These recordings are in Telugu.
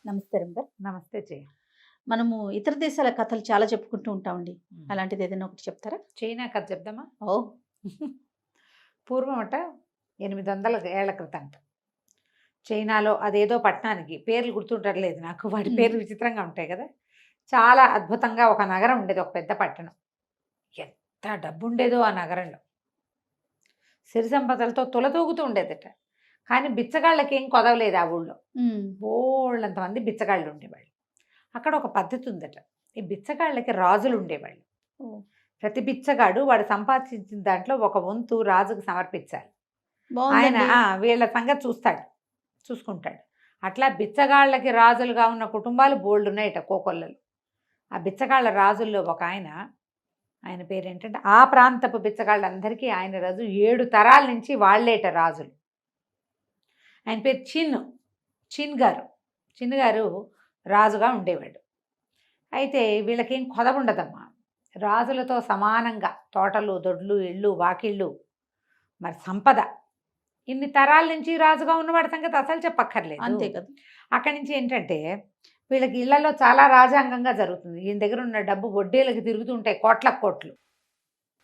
నమస్తే రంగర్. నమస్తే చెయ్యి. మనము ఇతర దేశాల కథలు చాలా చెప్పుకుంటూ ఉంటామండి. హ్మ్. అలాంటిది ఏదైనా ఒకటి చెప్తారా? చైనా కథ చెప్దామా? ఓహ్! పూర్వం 800 ఏళ్ల క్రితంట. చైనాలో అదేదో పట్టణానికి పేర్లు గుర్తుండట్లేదు నాకు. వాటి పేర్లు విచిత్రంగా ఉంటాయి కదా! చాలా అద్భుతంగా ఒక నగరం ఉండేది. ఒక పెద్ద పట్టణం. ఎంత డబ్బుండేదో ఆ నగరంలో. సిరి సంపదలతో తులతూగుతూ ఉండేదట. కానీ బిచ్చగాళ్ళకేం కొదవలేదు ఆ ఊళ్ళో. బోళ్ళంతమంది బిచ్చగాళ్ళు ఉండేవాళ్ళు. అక్కడ ఒక పద్ధతి ఉందట. ఈ బిచ్చగాళ్ళకి రాజులు ఉండేవాళ్ళు. ఓహ్! ప్రతి బిచ్చగాడు వాడు సంపాదించిన దాంట్లో ఒక వంతు రాజుకు సమర్పించాలి. ఆయన బావుందండి. వీళ్ళ సంగతి చూసుకుంటాడు. అట్లా బిచ్చగాళ్ళకి రాజులుగా ఉన్న కుటుంబాలు బోల్డున్నాయట కోకొల్లలు. ఆ బిచ్చగాళ్ళ రాజుల్లో ఒక ఆయన పేరేంటంటే ఆ ప్రాంతపు బిచ్చగాళ్ళందరికీ ఆయన రాజు. 7 తరాల నుంచి వాళ్ళేట రాజులు. ఆయన పేరు చిన్ గారు రాజుగా ఉండేవాడు. అయితే వీళ్ళకేం కొదవ ఉండదమ్మా. రాజులతో సమానంగా తోటలు, దొడ్లు, ఇళ్ళు, వాకిళ్ళు, మరి సంపద. ఇన్ని తరాల నుంచి రాజుగా ఉన్నవాడి సంగతి అసలు చెప్పక్కర్లేదు. అంతే కదా! అక్కడి నుంచి ఏంటంటే వీళ్ళకి ఇళ్లలో చాలా రాజాంగంగా జరుగుతుంది. ఈయన దగ్గర ఉన్న డబ్బు వడ్డీలకు తిరుగుతూ ఉంటాయి, కోట్లకు కోట్లు.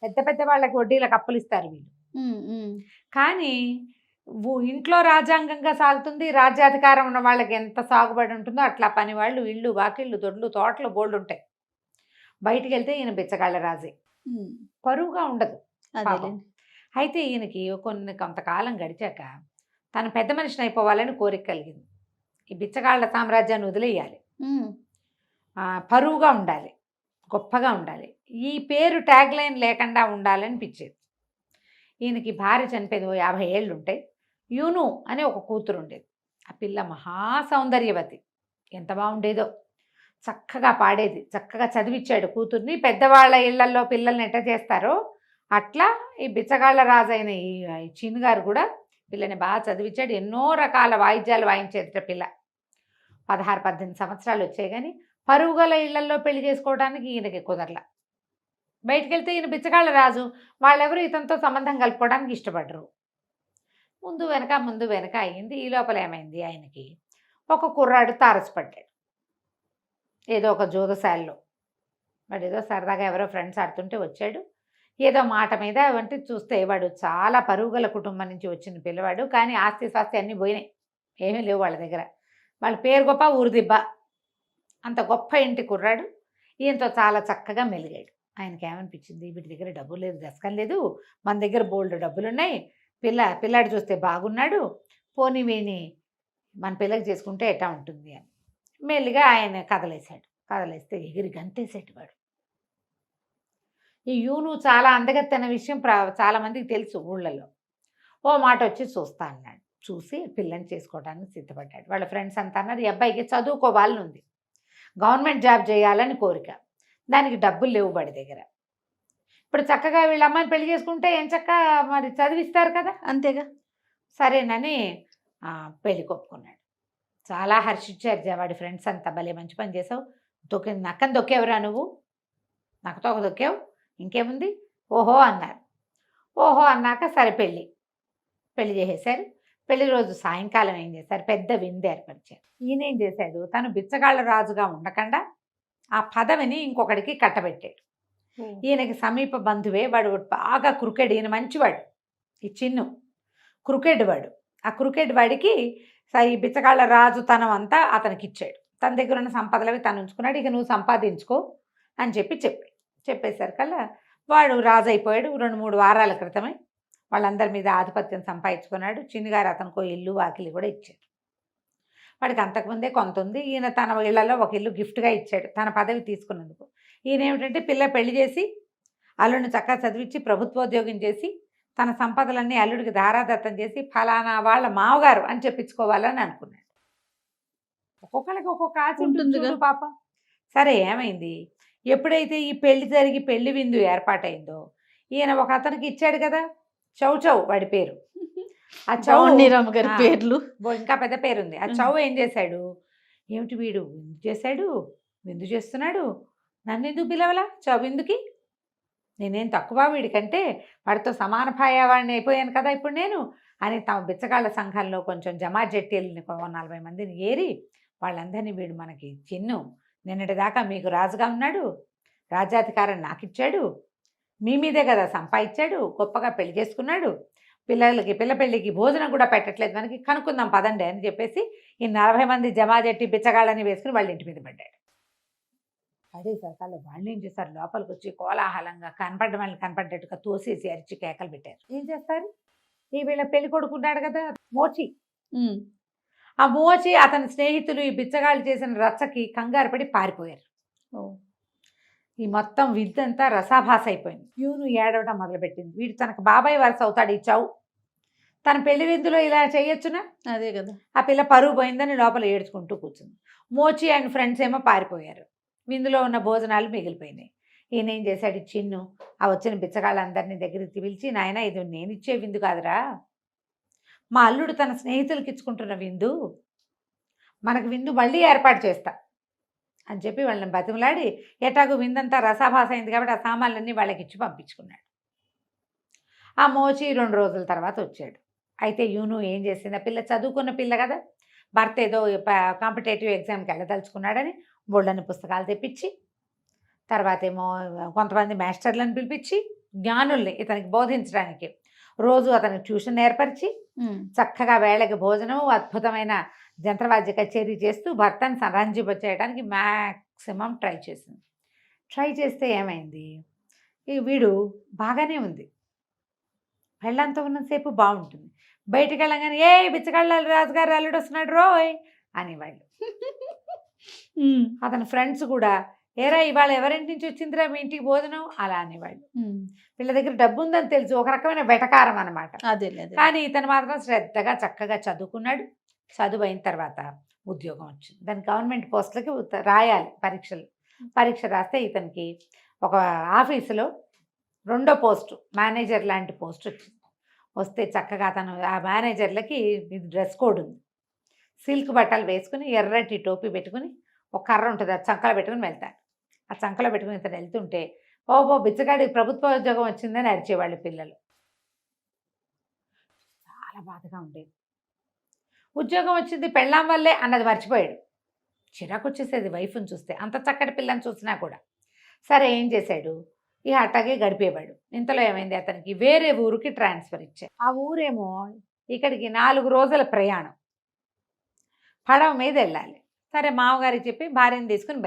పెద్ద పెద్ద వాళ్ళకి వడ్డీలకు అప్పులు ఇస్తారు వీళ్ళు. కానీ ఇంట్లో రాజ్యాంగంగా సాగుతుంది. రాజ్యాధికారం ఉన్న వాళ్ళకి ఎంత సాగుబడి ఉంటుందో అట్లా పని వాళ్ళు ఇళ్ళు, వాకిళ్ళు, దొడ్లు, తోటలు బోల్డు ఉంటాయి. బయటికి వెళ్తే ఈయన బిచ్చగాళ్ళ రాజే. పరువుగా ఉండదు. అదేలేండి. అయితే ఈయనకి కొంతకాలం గడిచాక తను పెద్ద మనిషిని అయిపోవాలని కోరిక కలిగింది. ఈ బిచ్చగాళ్ళ సామ్రాజ్యాన్ని వదిలేయాలి, పరువుగా ఉండాలి, గొప్పగా ఉండాలి, ఈ పేరు ట్యాగ్ లైన్ లేకుండా ఉండాలనిపించేది. ఈయనకి భార్య చనిపోయింది. 50 ఏళ్ళు ఉంటాయి. యూను అనే ఒక కూతురు ఉండేది. ఆ పిల్ల మహా సౌందర్యవతి. ఎంత బాగుండేదో. చక్కగా పాడేది. చక్కగా చదివిచ్చాడు కూతుర్ని. పెద్దవాళ్ళ ఇళ్లలో పిల్లల్ని ఎట్ట చేస్తారో అట్లా ఈ బిచ్చగాళ్ళ రాజైన ఈ చిన్ గారు కూడా పిల్లని బాగా చదివించాడు. ఎన్నో రకాల వాయిద్యాలు వాయించేది పిల్ల. 16-18 సంవత్సరాలు వచ్చాయి. కానీ పరుగుల ఇళ్లలో పెళ్లి చేసుకోవడానికి ఈయనకి కుదరలా. బయటికి వెళ్తే ఈయన బిచ్చగాళ్ళ రాజు. వాళ్ళెవరు ఇతనితో సంబంధం కలుపుకోవడానికి ఇష్టపడరు. ముందు వెనక అయ్యింది. ఈ లోపల ఏమైంది, ఆయనకి ఒక కుర్రాడు తారసపడ్డాడు. ఏదో ఒక జోదశాలలో వాడు ఏదో సరదాగా ఎవరో ఫ్రెండ్స్ ఆడుతుంటే వచ్చాడు. ఏదో మాట మీద వంటి చూస్తే వాడు చాలా పరుగుల కుటుంబం నుంచి వచ్చిన పిల్లవాడు. కానీ ఆస్తి స్వాస్తి అన్నీ పోయినాయి. ఏమీ లేవు వాళ్ళ దగ్గర. వాళ్ళ పేరు గొప్ప, ఊరు దిబ్బ. అంత గొప్ప ఇంటి కుర్రాడు. ఈయనతో చాలా చక్కగా మెలిగాడు. ఆయనకి ఏమనిపించింది, వీటి దగ్గర డబ్బు లేదు, దశకం లేదు, మన దగ్గర బోల్డ్ డబ్బులున్నాయి, పిల్లాడు చూస్తే బాగున్నాడు, పోనీ వీని మన పిల్లకి చేసుకుంటే ఎట్టా ఉంటుంది అని మెల్లిగా ఆయన కదలేస్తే ఎగిరి గంతేసేటి వాడు. ఈ యూను చాలా అందగత్తె అన్న విషయం చాలా మందికి తెలుసు ఊళ్ళలో. ఓ మాట వచ్చి చూస్తా అన్నాడు. చూసి పిల్లని చేసుకోవడానికి సిద్ధపడ్డాడు. వాళ్ళ ఫ్రెండ్స్ అంతా అన్నారు, ఈ అబ్బాయికి చదువుకోవాలని ఉంది, గవర్నమెంట్ జాబ్ చేయాలని కోరిక, దానికి డబ్బులు లేవు వాడి దగ్గర. ఇప్పుడు చక్కగా వీళ్ళ అమ్మాయిని పెళ్లి చేసుకుంటే ఏం చక్క మరి చదివిస్తారు కదా. అంతేగా. సరేనని పెళ్లి కొప్పుకున్నాడు. చాలా హర్షించారు వాడి ఫ్రెండ్స్ అంతా. భలే మంచి పని చేసావు, నక్కని దొక్కేవరా నువ్వు, నక్కతో ఒక దొక్కావు, ఇంకేముంది, ఓహో అన్నారు. ఓహో అన్నాక సరే పెళ్లి చేసేశారు. పెళ్లి రోజు సాయంకాలం ఏం చేశారు, పెద్ద విందు ఏర్పరిచారు. ఈయన ఏం చేశాడు, తను బిచ్చగాళ్ళ రాజుగా ఉండకుండా ఆ పదవిని ఇంకొకడికి కట్టబెట్టాడు. ఈయనకి సమీప బంధువే వాడు, బాగా క్రికెట్, ఈయన మంచివాడు, ఈ చిన్ను క్రికెట్ వాడు. ఆ క్రికెట్ వాడికి ఈ బిచ్చగాళ్ళ రాజు తనం అంతా అతనికి ఇచ్చాడు. తన దగ్గర ఉన్న సంపదలవి తను ఉంచుకున్నాడు. ఇక నువ్వు సంపాదించుకో అని చెప్పేసరికల్లా వాడు రాజు అయిపోయాడు. 2-3 వారాల క్రితమే వాళ్ళందరి మీద ఆధిపత్యం సంపాదించుకున్నాడు. చిన్నగారు అతనికో ఇల్లు వాకిలి కూడా ఇచ్చాడు. వాడికి అంతకుముందే కొంత ఉంది. ఈయన తన ఇళ్లలో ఒక ఇల్లు గిఫ్ట్గా ఇచ్చాడు తన పదవి తీసుకున్నందుకు. ఈయన ఏమిటంటే పిల్ల పెళ్లి చేసి అల్లుడిని చక్కగా చదివించి ప్రభుత్వోద్యోగం చేసి తన సంపదలన్నీ అల్లుడికి ధారాదత్తం చేసి ఫలానా వాళ్ళ మావగారు అని చెప్పించుకోవాలని అనుకున్నాడు. ఒక్కొక్కరికి ఒక్కొక్క ఆశ ఉంటుంది పాపం. సరే ఏమైంది, ఎప్పుడైతే ఈ పెళ్లి జరిగి పెళ్లి విందు ఏర్పాటైందో ఈయన ఒక అతనికి ఇచ్చాడు కదా, చౌ వాడి పేరు. ఆ చౌ గారి పేర్లు ఇంకా పెద్ద పేరుంది. ఆ చౌ ఏం చేశాడు, ఏమిటి వీడు విందు చేస్తున్నాడు, నన్ను ఎందుకు పిలవలా చౌ విందుకి, నేనేం తక్కువ వీడికంటే, వాడితో సమాన భాయవాడిని అయిపోయాను కదా ఇప్పుడు నేను అని తమ బిచ్చగాళ్ళ సంఘంలో కొంచెం జమాజట్టీలని 40 మందిని ఏరి వాళ్ళందరినీ వీడు మనకి చిన్ను నిన్నటిదాకా మీకు రాజుగా ఉన్నాడు, రాజ్యాధికారం నాకు ఇచ్చాడు, మీ మీదే కదా సంపాదించాడు, గొప్పగా పెళ్లి చేసుకున్నాడు, పిల్లలకి పిల్ల పెళ్ళికి భోజనం కూడా పెట్టట్లేదు మనకి, కనుక్కుందాం పదండి అని చెప్పేసి ఈ 40 మంది జమాజెట్టి బిచ్చగాళ్ళని వేసుకుని వాళ్ళ ఇంటి మీద పడ్డాడు. అదే సరకాలు వాళ్ళు ఏం చేస్తారు, లోపలికి వచ్చి కోలాహలంగా కనపడ్డ వాళ్ళని కనపడ్డట్టుగా తోసేసి అరిచి కేకలు పెట్టారు. ఏం చేస్తారు, ఈ వీళ్ళ పెళ్లి కొడుకున్నాడు కదా మోచి, ఆ మోచి అతని స్నేహితులు ఈ బిచ్చగాళ్ళు చేసిన రచ్చకి కంగారు పడి పారిపోయారు. ఈ మొత్తం విద్దంతా రసాభాస అయిపోయింది. ప్యూను ఏడవడం మొదలుపెట్టింది. వీడు తనకు బాబాయ్ వరుస అవుతాడు ఈ చావు, తన పెళ్లి విందులో ఇలా చేయొచ్చునా, అదే కదా. ఆ పిల్ల పరువు పోయిందని లోపల ఏడ్చుకుంటూ కూర్చుంది. మోచి అండ్ ఫ్రెండ్స్ ఏమో పారిపోయారు. విందులో ఉన్న భోజనాలు మిగిలిపోయినాయి. ఈయన ఏం చేశాడు, చిన్ను ఆ వచ్చిన బిచ్చగాళ్ళందరినీ దగ్గరికి పిలిచి, నాయన ఇది నేను ఇచ్చే విందు కాదురా, మా అల్లుడు తన స్నేహితులకి ఇచ్చుకుంటున్న విందు, మనకు విందు మళ్ళీ ఏర్పాటు చేస్తా అని చెప్పి వాళ్ళని బతిమలాడి, ఎటాగు విందంతా రసాభాస అయింది కాబట్టి ఆ సామాన్లన్నీ వాళ్ళకి ఇచ్చి పంపించుకున్నాడు. ఆ మోచి 2 రోజుల తర్వాత వచ్చాడు. అయితే యూను ఏం చేసింది, ఆ పిల్ల చదువుకున్న పిల్ల కదా, భర్త ఏదో కాంపిటేటివ్ ఎగ్జామ్కి వెళ్ళదలుచుకున్నాడని బోళ్ళని పుస్తకాలు తెప్పించి, తర్వాత ఏమో కొంతమంది మాస్టర్లను పిలిపించి జ్ఞానుల్ని ఇతనికి బోధించడానికి రోజు అతనికి ట్యూషన్ ఏర్పరిచి చక్కగా వేళకి భోజనం, అద్భుతమైన జంత్రవాద్య కచేరీ చేస్తూ భర్తను సంరంజింపచేయడానికి మ్యాక్సిమం ట్రై చేసింది. ట్రై చేస్తే ఏమైంది, ఈ వీడు బాగానే ఉంది, పెళ్ళంతా ఉన్నంతసేపు బాగుంటుంది, బయటికి వెళ్ళగానే ఏ బిచ్చగాళ్ళ రాజుగారు అల్లుడు వస్తున్నాడు రోయ్ అనేవాళ్ళు. అతని ఫ్రెండ్స్ కూడా ఏరా ఇవాళ ఎవరింటి నుంచి వచ్చిందిరా మీ ఇంటికి భోజనం అలా అనేవాళ్ళు. వీళ్ళ దగ్గర డబ్బు ఉందని తెలుసు, ఒక రకమైన వెటకారం అనమాట. కానీ ఇతను మాత్రం శ్రద్ధగా చక్కగా చదువుకున్నాడు. చదువు అయిన తర్వాత ఉద్యోగం వచ్చింది. దాని గవర్నమెంట్ పోస్టులకి రాయాలి పరీక్ష రాస్తే ఇతనికి ఒక ఆఫీసులో 2వ పోస్టు మేనేజర్ లాంటి పోస్ట్ వచ్చింది. వస్తే చక్కగా అతను ఆ మేనేజర్లకి డ్రెస్ కోడ్ ఉంది, సిల్క్ బట్టలు వేసుకుని ఎర్రటి టోపీ పెట్టుకుని ఒక కర్ర ఉంటుంది, ఆ చంకలో పెట్టుకుని వెళ్తాడు. ఆ చంకలో పెట్టుకుని ఇతను వెళ్తుంటే ఓ బిచ్చగాడికి ప్రభుత్వ ఉద్యోగం వచ్చిందని అరిచేవాళ్ళు పిల్లలు. చాలా బాధగా ఉండేది. ఉద్యోగం వచ్చింది పెళ్ళాం వల్లే అన్నది మర్చిపోయాడు. చిరాకు వచ్చేసేది వైఫ్ని చూస్తే, అంత చక్కటి పిల్లని చూసినా కూడా. సరే ఏం చేశాడు, ఇక అట్టాగే గడిపేవాడు. ఇంతలో ఏమైంది, అతనికి వేరే ఊరికి ట్రాన్స్ఫర్ ఇచ్చారు. ఆ ఊరేమో ఇక్కడికి 4 రోజుల ప్రయాణం, పడవ మీద వెళ్ళాలి. సరే మామగారికి చెప్పి భార్యను తీసుకుని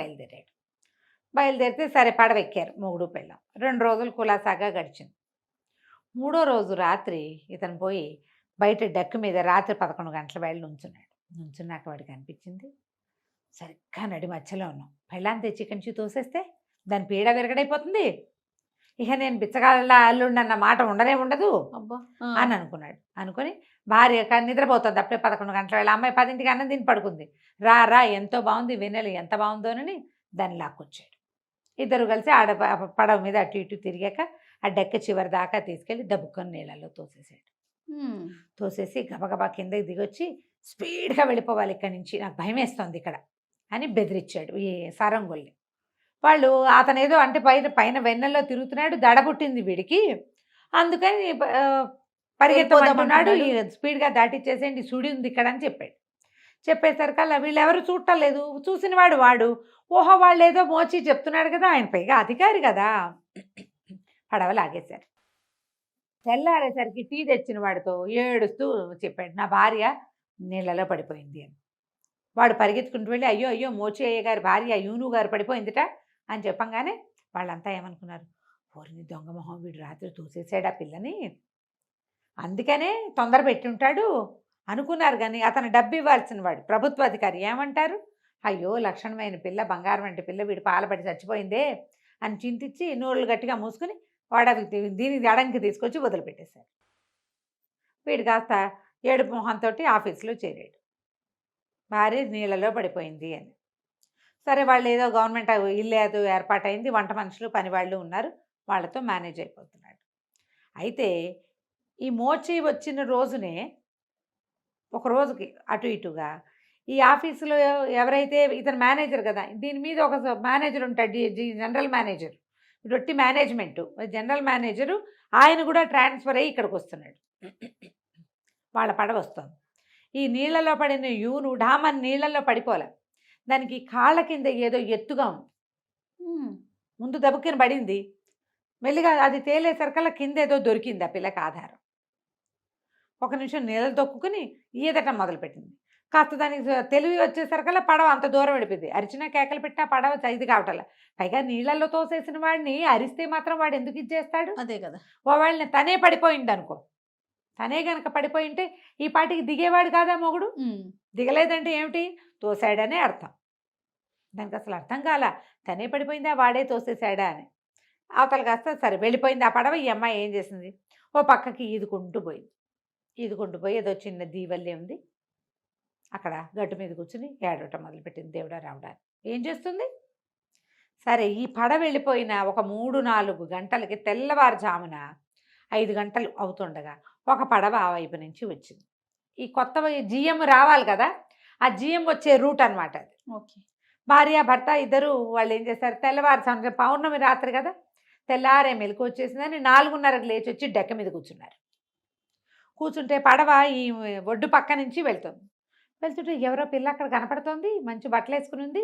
బయలుదేరితే సరే పడవ ఎక్కారు మొగుడు పెళ్ళాం. 2 రోజులు కులాసాగా గడిచింది. 3వ రోజు రాత్రి ఇతను పోయి బయట డెక్ మీద రాత్రి 11 గంటల వేళ నుంచున్నాక వాడికి అనిపించింది, సరిగ్గా నడి మధ్యలో ఉన్నాం, పెళ్ళాన్ని తెచ్చి ఇక్కడి నుంచి తోసేస్తే దాని పీడ విరగడైపోతుంది, ఇక నేను బిచ్చగాళ్ళ అల్లుండి అన్న మాట ఉండదు అని అనుకుని భార్య నిద్రపోతుంది. అప్పుడే 11 గంటల వేళ, అమ్మాయి 10ంటికి అన్నం తిని పడుకుంది. రా ఎంతో బాగుంది, వెన్నెలు ఎంత బాగుందోనని దాన్ని లాక్కొచ్చాడు. ఇద్దరు కలిసి పడవ మీద అటు ఇటు తిరిగాక ఆ డెక్క చివరి దాకా తీసుకెళ్ళి దబ్బుకొని నీళ్ళల్లో తోసేసాడు. తోసేసి గబగబా కిందకి దిగొచ్చి స్పీడ్గా వెళ్ళిపోవాలి ఇక్కడి నుంచి, నాకు భయం వేస్తుంది ఇక్కడ అని బెదిరించాడు ఈ సారంగొల్ని. వాళ్ళు అతనేదో అంటే పైన వెన్నెల్లో తిరుగుతున్నాడు, దడ పుట్టింది వీడికి, అందుకని పరిగెత్తమంటున్నాడు, స్పీడ్గా దాటిచ్చేసేయండి సుడి ఉంది ఇక్కడ అని చెప్పాడు. చెప్పేసరికల్లా వీళ్ళెవరు చూడటం లేదు, చూసిన వాడు ఓహో వాళ్ళు ఏదో మోచి చెప్తున్నాడు కదా, ఆయన పైగా అధికారి కదా, పడవ లాగేశారు. తెల్లారేసరికి టీ తెచ్చిన వాడితో ఏడుస్తూ చెప్పాడు, నా భార్య నీళ్ళలో పడిపోయింది అని. వాడు పరిగెత్తుకుంటూ వెళ్ళి అయ్యో మోచి అయ్య గారి భార్య యూను గారు పడిపోయిందిట అని చెప్పంగానే వాళ్ళంతా ఏమనుకున్నారు, ఓరిని దొంగ మొహం, వీడు రాత్రి తోసేసాడు ఆ పిల్లని, అందుకనే తొందర పెట్టి ఉంటాడు అనుకున్నారు. కానీ అతను డబ్బు ఇవ్వాల్సిన వాడు ప్రభుత్వ అధికారి ఏమంటారు, అయ్యో లక్షణమైన పిల్ల, బంగారం వంటి పిల్ల, వీడు పాలపడి చచ్చిపోయిందే అని చింతించి నోళ్ళు గట్టిగా మూసుకుని దీనికి అడంకి తీసుకొచ్చి వదిలిపెట్టేశారు. వీడు కాస్త ఏడుపు మొహంతో ఆఫీసులో చేరాడు, భార్య నీళ్ళలో పడిపోయింది అని. సరే వాళ్ళు ఏదో గవర్నమెంట్ ఇల్లు ఏదో ఏర్పాటైంది, వంట మనుషులు పని వాళ్ళు ఉన్నారు, వాళ్ళతో మేనేజ్ అయిపోతున్నాడు. అయితే ఈ మోచి వచ్చిన రోజునే ఒక రోజుకి అటు ఇటుగా ఈ ఆఫీసులో ఎవరైతే ఇతను మేనేజర్ కదా, దీని మీద ఒక మేనేజర్ ఉంటాడు, జనరల్ మేనేజర్, రొట్టి మేనేజ్మెంటు జనరల్ మేనేజరు, ఆయన కూడా ట్రాన్స్ఫర్ అయ్యి ఇక్కడికి వస్తున్నాడు. వాళ్ళ పడవ వస్తుంది. ఈ నీళ్ళలో పడిన యూను డామన్ నీళ్ళల్లో పడిపోలే, దానికి కాళ్ళ కింద ఏదో ఎత్తుగా ఉంది. ఉమ్. ముందు దెబ్బకిన పడింది, మెల్లిగా అది తేలేసరికల్లా కింద ఏదో దొరికింది ఆ పిల్లకి ఆధారం. ఒక నిమిషం నీళ్ళు తొక్కుని ఈదటం మొదలుపెట్టింది. కాస్త దానికి తెలివి వచ్చేసరికల్లా పడవ అంత దూరం వెళ్ళిపోయింది. అరిచినా కేకలు పెట్టినా పడవ ఇది కావటంలా. పైగా నీళ్ళల్లో తోసేసిన వాడిని అరిస్తే మాత్రం వాడు ఎందుకు ఇచ్చేస్తాడు? అదే కదా. వాళ్ళని తనే పడిపోయింది అనుకో, తనే గనక పడిపోయింటే ఈ పాటికి దిగేవాడు కాదా మొగుడు? ఉమ్. దిగలేదంటే ఏమిటి? తోసాడనే అర్థం. దానికి అసలు అర్థం కాల, తనే పడిపోయిందా వాడే తోసేసాడా అని. అవతల కాస్త సరే వెళ్ళిపోయింది ఆ పడవ. ఈ అమ్మాయి ఏం చేసింది, ఓ పక్కకి ఈదుకుంటూ పోయింది. ఈదుకుంటూ పోయి ఏదో చిన్న దీవల్లే ఉంది, అక్కడ గట్టు మీద కూర్చుని ఏడవటం మొదలుపెట్టింది. దేవుడా రావడా ఏం చేస్తుంది? సరే ఈ పడవ వెళ్ళిపోయిన ఒక 3-4 గంటలకి తెల్లవారుజామున 5 గంటలు అవుతుండగా ఒక పడవ ఆ వైపు నుంచి వచ్చింది. ఈ కొత్త జిఎం రావాలి కదా, ఆ జిఎం వచ్చే రూట్ అనమాట అది. ఓకే. భార్య భర్త ఇద్దరు వాళ్ళు ఏం చేశారు, తెల్లవారుజామున పౌర్ణమి రాత్రి కదా, తెల్లారే మెలకు వచ్చేసిందని 4:30కి లేచి వచ్చి డెక్క మీద కూర్చున్నారు. కూర్చుంటే పడవ ఈ ఒడ్డు పక్క నుంచి వెళ్తుంటే ఎవరో పిల్ల అక్కడ కనపడుతోంది, మంచి బట్టలు వేసుకుని ఉంది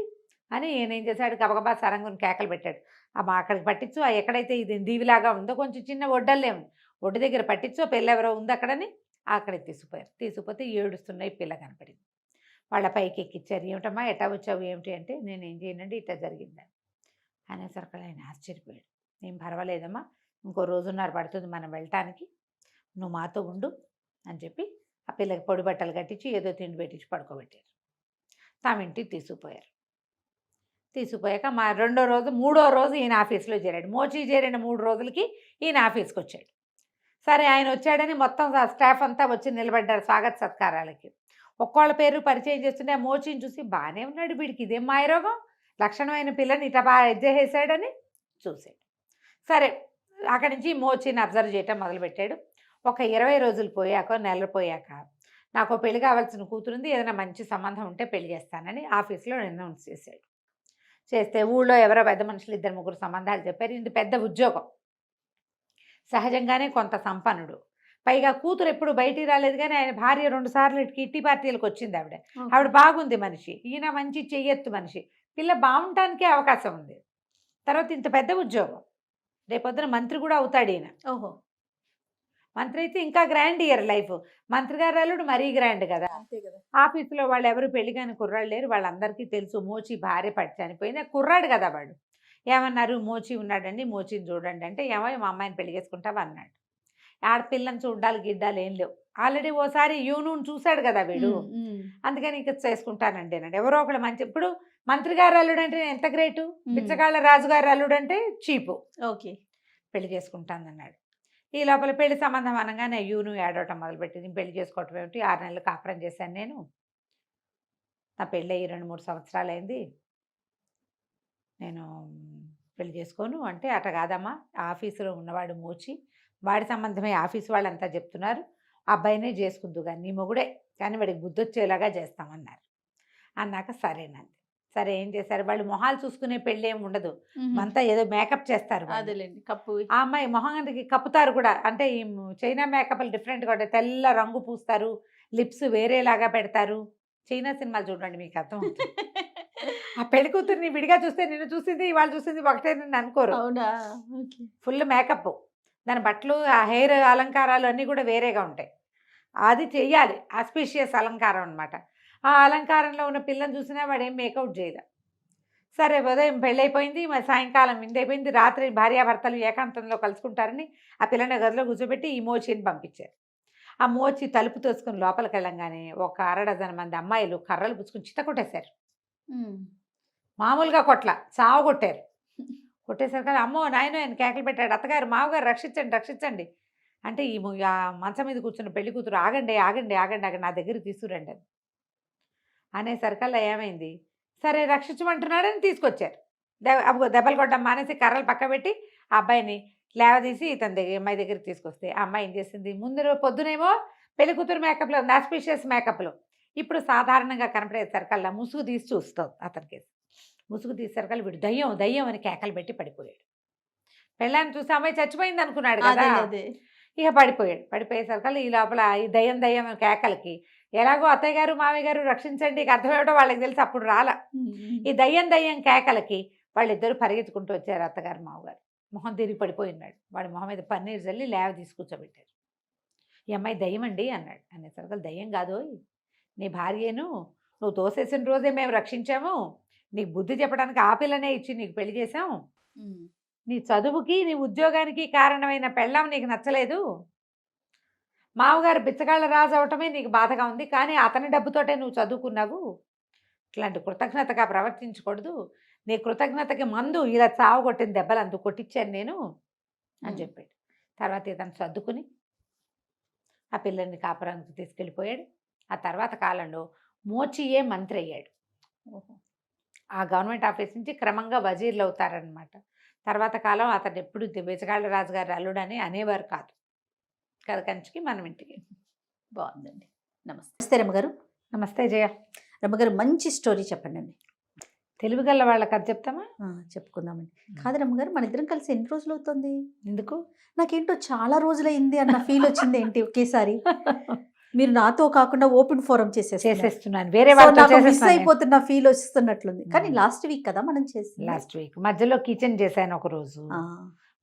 అని ఈయనేం చేశాడు, గబగబా సరంగుని కేకలు పెట్టాడు. అమ్మా అక్కడికి పట్టించు, ఎక్కడైతే ఇది దీవిలాగా ఉందో కొంచెం చిన్న ఒడ్డల్లే ఉంది, ఒడ్డు దగ్గర పట్టించు, పిల్ల ఎవరో ఉంది అక్కడని అక్కడికి తీసుకుపోయారు. తీసుకుపోతే ఏడుస్తున్నాయి, పిల్ల కనపడింది. వాళ్ళ పైకి ఎక్కిచ్చారు. ఏమిటమ్మా ఎట్టా వచ్చావు ఏమిటి అంటే, నేనేం చేయనండి ఇట్లా జరిగిందని అనేసరికి ఆయన ఆశ్చర్యపోయాడు. ఏం పర్వాలేదమ్మా, ఇంకో 1.5 రోజు పడుతుంది మనం వెళ్ళటానికి, నువ్వు మాతో ఉండు అని చెప్పి ఆ పిల్లకి పొడి బట్టలు కట్టించి ఏదో తిండి పెట్టించి పడుకోబెట్టారు. తాము ఇంటికి తీసుకుపోయారు. తీసుకుపోయాక మా 2వ రోజు 3వ రోజు ఈయన ఆఫీస్లో చేరాడు. మోచి చేరిన 3 రోజులకి ఈయన ఆఫీస్కి వచ్చాడు. సరే ఆయన వచ్చాడని మొత్తం స్టాఫ్ అంతా వచ్చి నిలబడ్డారు స్వాగత సత్కారాలకి. ఒక్కోళ్ళ పేరు పరిచయం చేస్తుంటే ఆ మోచిని చూసి బాగానే ఉన్నాడు, వీడికి ఇదేం మాయరోగం, లక్షణమైన పిల్లని ఇట్లా బాగా ఎజ్జేసాడని చూశాడు. సరే అక్కడి నుంచి మోచిని అబ్జర్వ్ చేయటం మొదలుపెట్టాడు. ఒక 20 రోజులు పోయాక, నెలలు పోయాక, నాకు పెళ్లి కావాల్సిన కూతురుంది, ఏదైనా మంచి సంబంధం ఉంటే పెళ్లి చేస్తానని ఆఫీస్లో అనౌన్స్ చేశాడు. చేస్తే ఊళ్ళో ఎవరో పెద్ద మనుషులు 2-3 సంబంధాలు చెప్పారు. ఇది పెద్ద ఉద్యోగం, సహజంగానే కొంత సంపన్నుడు, పైగా కూతురు ఎప్పుడు బయటికి రాలేదు. కానీ ఆయన భార్య 2 సార్లు కిట్టి పార్టీలకు వచ్చింది. ఆవిడ బాగుంది మనిషి, ఈయన మంచి చెయ్యెత్తు మనిషి, పిల్ల బాగుంటానికే అవకాశం ఉంది. తర్వాత ఇంత పెద్ద ఉద్యోగం, రేపొద్దున మంత్రి కూడా అవుతాడు ఈయన. ఓహో. మంత్రి అయితే ఇంకా గ్రాండ్ ఇయర్ లైఫ్, మంత్రి గారు అల్లుడు మరీ గ్రాండ్ కదా. అంతే కదా. ఆఫీసులో వాళ్ళు ఎవరు పెళ్లి కాని కుర్రాళ్ళు లేరు, వాళ్ళందరికీ తెలుసు మోచి భార్య పడి చనిపోయింది. కుర్రాడు కదా వాడు. ఏమన్నారు, మోచి ఉన్నాడండి, మోచిని చూడండి అంటే, ఏమో మా అమ్మాయిని పెళ్లి చేసుకుంటావా అన్నాడు. ఆడపిల్లని చూడాలి గిడ్డాలు ఏం లేవు, ఆల్రెడీ ఓసారి యూనూని చూశాడు కదా వీడు, అందుకని ఇంకా చేసుకుంటానండి అన్నాడు. ఎవరో ఒకళ్ళు మంచి, ఇప్పుడు మంత్రి గారు అల్లుడు అంటే ఎంత గ్రేటు, బిచ్చగాళ్ళ రాజుగారు అల్లుడు అంటే చీపు. ఓకే. పెళ్లి చేసుకుంటానన్నాడు. ఈ లోపల పెళ్లి సంబంధం అనగానే యూను ఏడవటం మొదలుపెట్టింది. పెళ్లి చేసుకోవటం ఏమిటి, 6 నెలలు కాపురం చేశాను నేను, నా పెళ్ళి అయ్యి 2-3 సంవత్సరాలు అయింది, నేను పెళ్లి చేసుకోను అంటే, అట కాదమ్మా, ఆఫీసులో ఉన్నవాడు మోచి, వాడి సంబంధమే ఆఫీసు వాళ్ళంతా చెప్తున్నారు, అబ్బాయినే చేసుకుందు కానీ నీ మొగుడే, కానీ వాడికి బుద్ధి వచ్చేలాగా చేస్తామన్నారు. అన్నాక సరేనండి. సరే ఏం చేశారు, వాళ్ళు మొహాలు చూసుకునే పెళ్ళి ఏమి ఉండదు, అంతా ఏదో మేకప్ చేస్తారు. అదేలేండి, కప్పు. ఆ అమ్మాయి మొహానికి కప్పుతారు కూడా, అంటే ఈ చైనా మేకప్లు డిఫరెంట్గా ఉంటాయి, తెల్ల రంగు పూస్తారు, లిప్స్ వేరేలాగా పెడతారు. చైనా సినిమాలు చూడండి మీకు అర్థం అవుతుంది. ఆ పెళ్లి కూతుర్ని విడిగా చూస్తే నిన్ను చూసింది వాళ్ళు చూసింది ఒకటే అనుకోరు. అవునా. ఫుల్ మేకప్, దాని బట్టలు, ఆ హెయిర్ అలంకారాలు అన్నీ కూడా వేరేగా ఉంటాయి. అది చెయ్యాలి, ఆస్పీషియస్ అలంకారం అనమాట. ఆ అలంకారంలో ఉన్న పిల్లని చూసినా వాడు ఏం మేకౌట్ చేయలే. సరే ఉదయం పెళ్ళైపోయింది, మరి సాయంకాలం విందైపోయింది, రాత్రి భార్యాభర్తలు ఏకాంతంలో కలుసుకుంటారని ఆ పిల్లని గదిలో కూర్చోబెట్టి ఈ మోచిని పంపించారు. ఆ మోచి తలుపు తోసుకుని లోపలికి వెళ్ళంగానే ఒక 6 డజన్ మంది అమ్మాయిలు కర్రలు పుచ్చుకుని చిత్త కొట్టేశారు. మామూలుగా కొట్ల చావు కొట్టారు. కొట్టేసరికి అమ్మో నాయన ఆయన కేకలు పెట్టాడు, అత్తగారు మావగారు రక్షించండి రక్షించండి అంటే, ఈ మంచం మీద కూర్చున్న పెళ్లి కూతురు ఆగండి ఆగండి ఆగండి ఆగండి నా దగ్గరికి తీసుకురండి అని అనేసరికల్లా ఏమైంది, సరే రక్షించమంటున్నాడని తీసుకొచ్చారు. దెబ్బలు కొట్టడం మానేసి కర్రలు పక్క పెట్టి ఆ అబ్బాయిని లేవదీసి ఇతని దగ్గర అమ్మాయి దగ్గరికి తీసుకొస్తే, ఆ అమ్మాయి ఏం చేసింది, ముందు పొద్దునేమో పెళ్లి కూతురు మేకప్లో ఉంది, ఆస్పీషియస్ మేకప్లో, ఇప్పుడు సాధారణంగా కనపడేసరికల్లా ముసుగు తీసి చూస్తాం అతనికి. ముసుగు తీసేసరికల్లా వీడు దయ్యం దయ్యం అని కేకలు పెట్టి పడిపోయాడు. పెళ్ళాన్ని చూసి అమ్మాయి చచ్చిపోయింది అనుకున్నాడు కదా, ఇక పడిపోయాడు. పడిపోయేసరికల్లా ఈ లోపల ఈ దయ్యం దయ్యం కేకలకి ఎలాగో అత్తయ్య గారు మామయ్య గారు రక్షించండి, ఇక అర్థమేమిటో వాళ్ళకి తెలిసి అప్పుడు రాల. ఈ దయ్యం కేకలకి వాళ్ళిద్దరూ పరిగెత్తుకుంటూ వచ్చారు. అత్తగారు మామగారు మొహం తిరిగి పడిపోయి ఉన్నాడు. వాడి మొహం మీద పన్నీరు చల్లి లేవ తీసుకూర్చోబెట్టారు. ఈ అమ్మాయి దయ్యం అండి అన్నాడు. అనేసరికి దయ్యం కాదు, నీ భార్యను నువ్వు తోసేసిన రోజే మేము రక్షించాము, నీకు బుద్ధి చెప్పడానికి ఆ పిల్లనే ఇచ్చి నీకు పెళ్లి చేసాం, నీ చదువుకి నీ ఉద్యోగానికి కారణమైన పెళ్ళాం నీకు నచ్చలేదు, మామగారు బిచ్చగాళ్ళ రాజు అవటమే నీకు బాధగా ఉంది, కానీ అతని డబ్బుతోటే నువ్వు చదువుకున్నావు, ఇట్లాంటి కృతజ్ఞతగా ప్రవర్తించకూడదు, నీ కృతజ్ఞతకి మందు ఇలా చావు కొట్టిన దెబ్బలు అందుకు కొట్టించాను నేను అని చెప్పాడు. తర్వాత ఇతను సర్దుకుని ఆ పిల్లల్ని కాపురానికి తీసుకెళ్ళిపోయాడు. ఆ తర్వాత కాలంలో మోచియే మంత్రి అయ్యాడు. ఆ గవర్నమెంట్ ఆఫీస్ నుంచి క్రమంగా వజీర్లు అవుతారనమాట. తర్వాత కాలం అతను ఎప్పుడు బిచ్చగాళ్ళ రాజుగారు అల్లుడని అనేవారు కాదు. కంచికి మనం ఇంటికి. బాగుందండి. నమస్తే రమ్మగారు. నమస్తే జయ. రమ్మగారు మంచి స్టోరీ చెప్పండి అండి. తెలుగుగల్ల వాళ్ళ కథ చెప్తామా? చెప్పుకుందామండి. కాదు రమ్మగారు, మన ఇద్దరం కలిసి ఎన్ని రోజులు అవుతుంది? ఎందుకు? నాకేంటో చాలా రోజులైంది అన్న ఫీల్ వచ్చింది ఏంటి ఒకేసారి. మీరు నాతో కాకుండా ఓపెన్ ఫోరం చేసేస్తున్నాను, వేరే వాళ్ళతో మిస్ అయిపోతున్న ఫీల్ వస్తున్నట్లుంది. కానీ లాస్ట్ వీక్ కదా మనం చేసి, లాస్ట్ వీక్ మధ్యలో కిచెన్ చేశాను, ఒక రోజు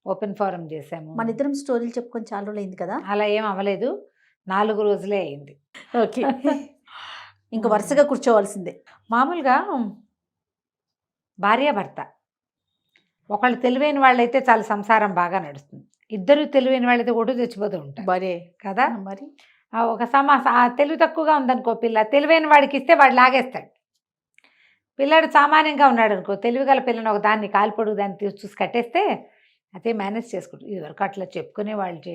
ఓపెన్ ఫోరం చేసాము. మన ఇద్దరం స్టోరీలు చెప్పుకొని చాలా రోజులు అయింది కదా. అలా ఏం అవ్వలేదు, 4 రోజులే అయింది. ఓకే. ఇంకా వరుసగా కూర్చోవలసిందే. మామూలుగా భార్యాభర్త ఒకళ్ళు తెలివైన వాళ్ళైతే చాలా సంసారం బాగా నడుస్తుంది. ఇద్దరు తెలివైన వాళ్ళైతే ఒడ్డు తెచ్చిపోతూ ఉంటారు మరే కదా. మరి ఒక తెలివి తక్కువగా ఉందనుకో పిల్ల, తెలివైన వాడికి ఇస్తే వాడు లాగేస్తాడు. పిల్లాడు సామాన్యంగా ఉన్నాడు అనుకో, తెలివిగల పిల్లని ఒక దాన్ని కాలిపొడుగు దాన్ని చూసి కట్టేస్తే అదే మేనేజ్ చేసుకుంటారు. ఇదివరకు అట్లా చెప్పుకునే వాళ్ళు